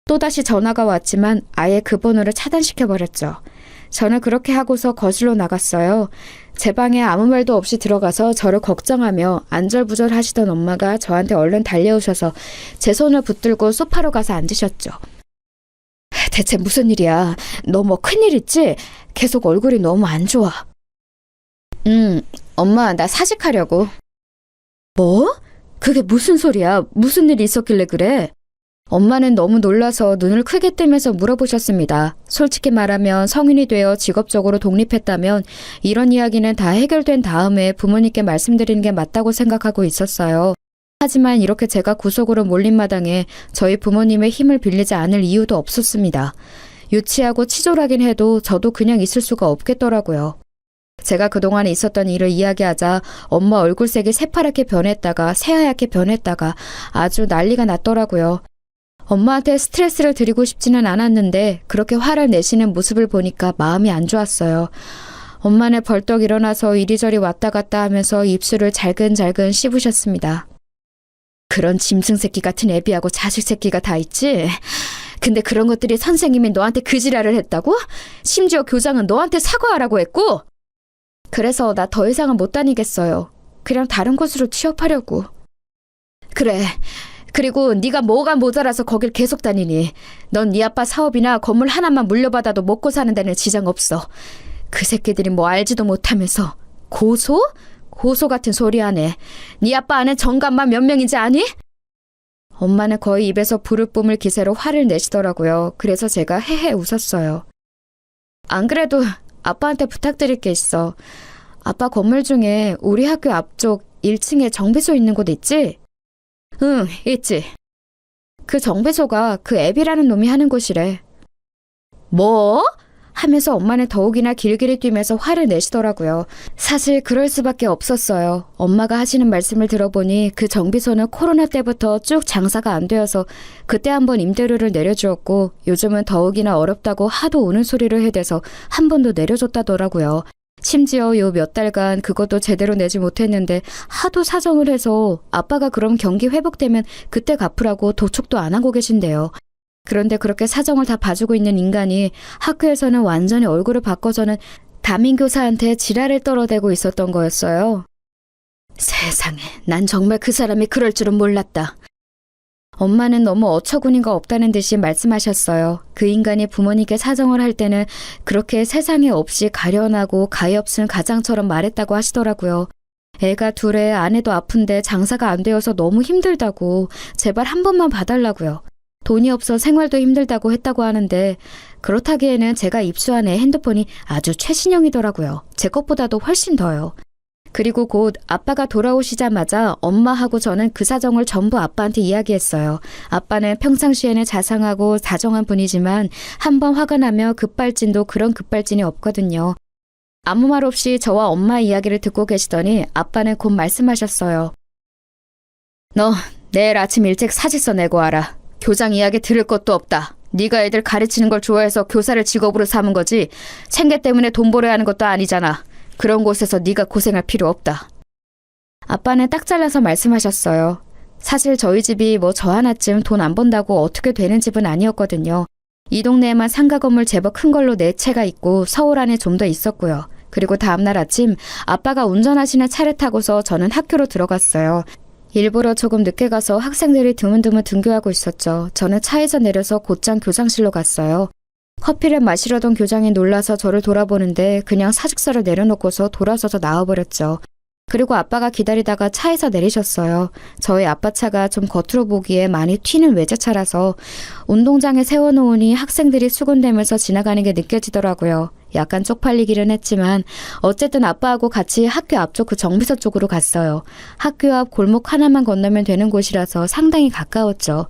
Speaker 2: 또다시 전화가 왔지만 아예 그 번호를 차단시켜버렸죠. 저는 그렇게 하고서 거실로 나갔어요. 제 방에 아무 말도 없이 들어가서 저를 걱정하며 안절부절 하시던 엄마가 저한테 얼른 달려오셔서 제 손을 붙들고 소파로 가서 앉으셨죠. 대체 무슨 일이야? 너 뭐 큰일 있지? 계속 얼굴이 너무 안 좋아. 엄마 나 사직하려고. 뭐? 그게 무슨 소리야? 무슨 일이 있었길래 그래? 엄마는 너무 놀라서 눈을 크게 뜨면서 물어보셨습니다. 솔직히 말하면 성인이 되어 직업적으로 독립했다면 이런 이야기는 다 해결된 다음에 부모님께 말씀드리는 게 맞다고 생각하고 있었어요. 하지만 이렇게 제가 구속으로 몰린 마당에 저희 부모님의 힘을 빌리지 않을 이유도 없었습니다. 유치하고 치졸하긴 해도 저도 그냥 있을 수가 없겠더라고요. 제가 그동안 있었던 일을 이야기하자 엄마 얼굴색이 새파랗게 변했다가 새하얗게 변했다가 아주 난리가 났더라고요. 엄마한테 스트레스를 드리고 싶지는 않았는데 그렇게 화를 내시는 모습을 보니까 마음이 안 좋았어요. 엄마는 벌떡 일어나서 이리저리 왔다 갔다 하면서 입술을 잘근잘근 씹으셨습니다. 그런 짐승 새끼 같은 애비하고 자식 새끼가 다 있지? 근데 그런 것들이 선생님이 너한테 그 지랄을 했다고? 심지어 교장은 너한테 사과하라고 했고? 그래서 나 더 이상은 못 다니겠어요. 그냥 다른 곳으로 취업하려고. 그래. 그리고 네가 뭐가 모자라서 거길 계속 다니니. 넌 네 아빠 사업이나 건물 하나만 물려받아도 먹고 사는 데는 지장 없어. 그 새끼들이 뭐 알지도 못하면서. 고소? 고소 같은 소리 하네. 네 아빠 아는 정감만 몇 명인지 아니? 엄마는 거의 입에서 불을 뿜을 기세로 화를 내시더라고요. 그래서 제가 헤헤 웃었어요. 안 그래도 아빠한테 부탁드릴 게 있어. 아빠 건물 중에 우리 학교 앞쪽 1층에 정비소 있는 곳 있지? 응, 있지. 그 정비소가 그 앱이라는 놈이 하는 곳이래. 뭐? 하면서 엄마는 더욱이나 길길이 뛰면서 화를 내시더라고요. 사실 그럴 수밖에 없었어요. 엄마가 하시는 말씀을 들어보니 그 정비소는 코로나 때부터 쭉 장사가 안 되어서 그때 한번 임대료를 내려주었고 요즘은 더욱이나 어렵다고 하도 우는 소리를 해대서 한 번도 내려줬다더라고요. 심지어 요 몇 달간 그것도 제대로 내지 못했는데 하도 사정을 해서 아빠가 그럼 경기 회복되면 그때 갚으라고 도촉도 안 하고 계신데요. 그런데 그렇게 사정을 다 봐주고 있는 인간이 학교에서는 완전히 얼굴을 바꿔서는 담임교사한테 지랄을 떨어대고 있었던 거였어요. 세상에, 난 정말 그 사람이 그럴 줄은 몰랐다. 엄마는 너무 어처구니가 없다는 듯이 말씀하셨어요. 그 인간이 부모님께 사정을 할 때는 그렇게 세상에 없이 가련하고 가엾은 가장처럼 말했다고 하시더라고요. 애가 둘에 아내도 아픈데 장사가 안 되어서 너무 힘들다고 제발 한 번만 봐달라고요. 돈이 없어 생활도 힘들다고 했다고 하는데 그렇다기에는 제가 입수한 애 핸드폰이 아주 최신형이더라고요. 제 것보다도 훨씬 더요. 그리고 곧 아빠가 돌아오시자마자 엄마하고 저는 그 사정을 전부 아빠한테 이야기했어요. 아빠는 평상시에는 자상하고 다정한 분이지만 한번 화가 나면 급발진도 그런 급발진이 없거든요. 아무 말 없이 저와 엄마 이야기를 듣고 계시더니 아빠는 곧 말씀하셨어요. 너 내일 아침 일찍 사직서 내고 와라. 교장 이야기 들을 것도 없다. 네가 애들 가르치는 걸 좋아해서 교사를 직업으로 삼은 거지 생계 때문에 돈 벌어야 하는 것도 아니잖아. 그런 곳에서 네가 고생할 필요 없다. 아빠는 딱 잘라서 말씀하셨어요. 사실 저희 집이 뭐 저 하나쯤 돈 안 번다고 어떻게 되는 집은 아니었거든요. 이 동네에만 상가 건물 제법 큰 걸로 4채가 있고 서울 안에 좀 더 있었고요. 그리고 다음날 아침 아빠가 운전하시는 차를 타고서 저는 학교로 들어갔어요. 일부러 조금 늦게 가서 학생들이 드문드문 등교하고 있었죠. 저는 차에서 내려서 곧장 교장실로 갔어요. 커피를 마시려던 교장이 놀라서 저를 돌아보는데 그냥 사직서를 내려놓고서 돌아서서 나와버렸죠. 그리고 아빠가 기다리다가 차에서 내리셨어요. 저희 아빠 차가 좀 겉으로 보기에 많이 튀는 외제차라서 운동장에 세워놓으니 학생들이 수군대면서 지나가는 게 느껴지더라고요. 약간 쪽팔리기는 했지만 어쨌든 아빠하고 같이 학교 앞쪽 그 정비소 쪽으로 갔어요. 학교 앞 골목 하나만 건너면 되는 곳이라서 상당히 가까웠죠.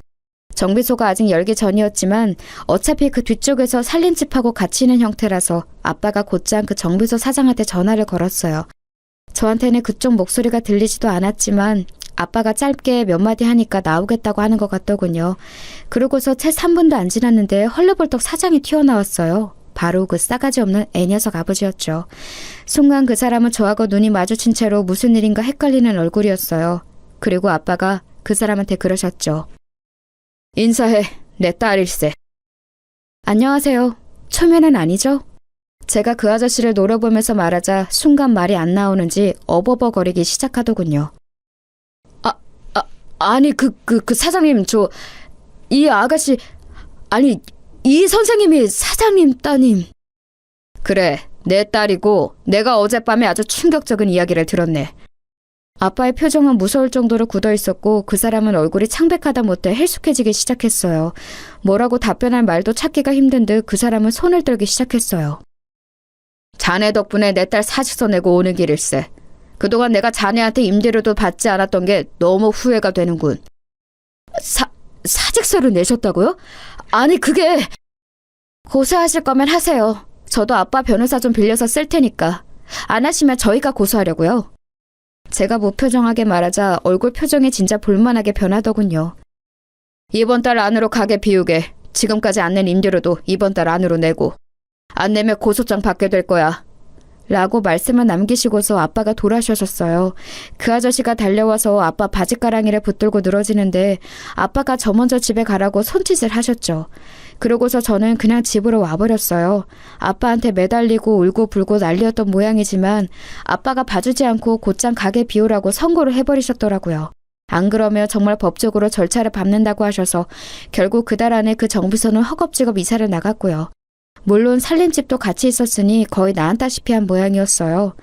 Speaker 2: 정비소가 아직 열기 전이었지만 어차피 그 뒤쪽에서 살림집하고 같이 있는 형태라서 아빠가 곧장 그 정비소 사장한테 전화를 걸었어요. 저한테는 그쪽 목소리가 들리지도 않았지만 아빠가 짧게 몇 마디 하니까 나오겠다고 하는 것 같더군요. 그러고서 채 3분도 안 지났는데 헐레벌떡 사장이 튀어나왔어요. 바로 그 싸가지 없는 애녀석 아버지였죠. 순간 그 사람은 저하고 눈이 마주친 채로 무슨 일인가 헷갈리는 얼굴이었어요. 그리고 아빠가 그 사람한테 그러셨죠. 인사해. 내 딸일세. 안녕하세요. 초면은 아니죠? 제가 그 아저씨를 노려보면서 말하자 순간 말이 안 나오는지 어버버거리기 시작하더군요. 아니 그 사장님 이 아가씨 아니 이 선생님이 사장님 따님. 그래 내 딸이고 내가 어젯밤에 아주 충격적인 이야기를 들었네. 아빠의 표정은 무서울 정도로 굳어 있었고 그 사람은 얼굴이 창백하다 못해 헬쑥해지기 시작했어요. 뭐라고 답변할 말도 찾기가 힘든 듯 그 사람은 손을 떨기 시작했어요. 자네 덕분에 내 딸 사직서 내고 오는 길일세. 그동안 내가 자네한테 임대료도 받지 않았던 게 너무 후회가 되는군. 사직서를 내셨다고요? 아니 그게... 고소하실 거면 하세요. 저도 아빠 변호사 좀 빌려서 쓸 테니까. 안 하시면 저희가 고소하려고요. 제가 무표정하게 말하자 얼굴 표정이 진짜 볼만하게 변하더군요. 이번 달 안으로 가게 비우게. 지금까지 안 낸 임대료도 이번 달 안으로 내고. 안 내면 고소장 받게 될 거야. 라고 말씀을 남기시고서 아빠가 돌아서셨어요. 그 아저씨가 달려와서 아빠 바지가랑이를 붙들고 늘어지는데 아빠가 저 먼저 집에 가라고 손짓을 하셨죠. 그러고서 저는 그냥 집으로 와버렸어요. 아빠한테 매달리고 울고 불고 난리였던 모양이지만 아빠가 봐주지 않고 곧장 가게 비우라고 선고를 해버리셨더라고요. 안 그러면 정말 법적으로 절차를 밟는다고 하셔서 결국 그달 안에 그 정비소는 허겁지겁 이사를 나갔고요. 물론 살림집도 같이 있었으니 거의 나앉다시피 한 모양이었어요.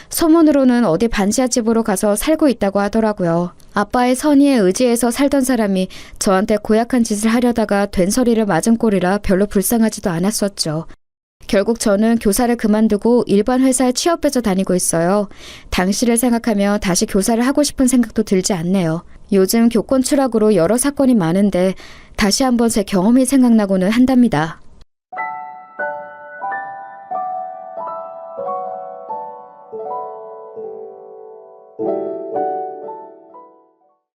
Speaker 2: 소문으로는 어디 반지하 집으로 가서 살고 있다고 하더라고요. 아빠의 선의에 의지해서 살던 사람이 저한테 고약한 짓을 하려다가 된소리를 맞은 꼴이라 별로 불쌍하지도 않았었죠. 결국 저는 교사를 그만두고 일반 회사에 취업해서 다니고 있어요. 당시를 생각하며 다시 교사를 하고 싶은 생각도 들지 않네요. 요즘 교권 추락으로 여러 사건이 많은데 다시 한번 제 경험이 생각나고는 한답니다.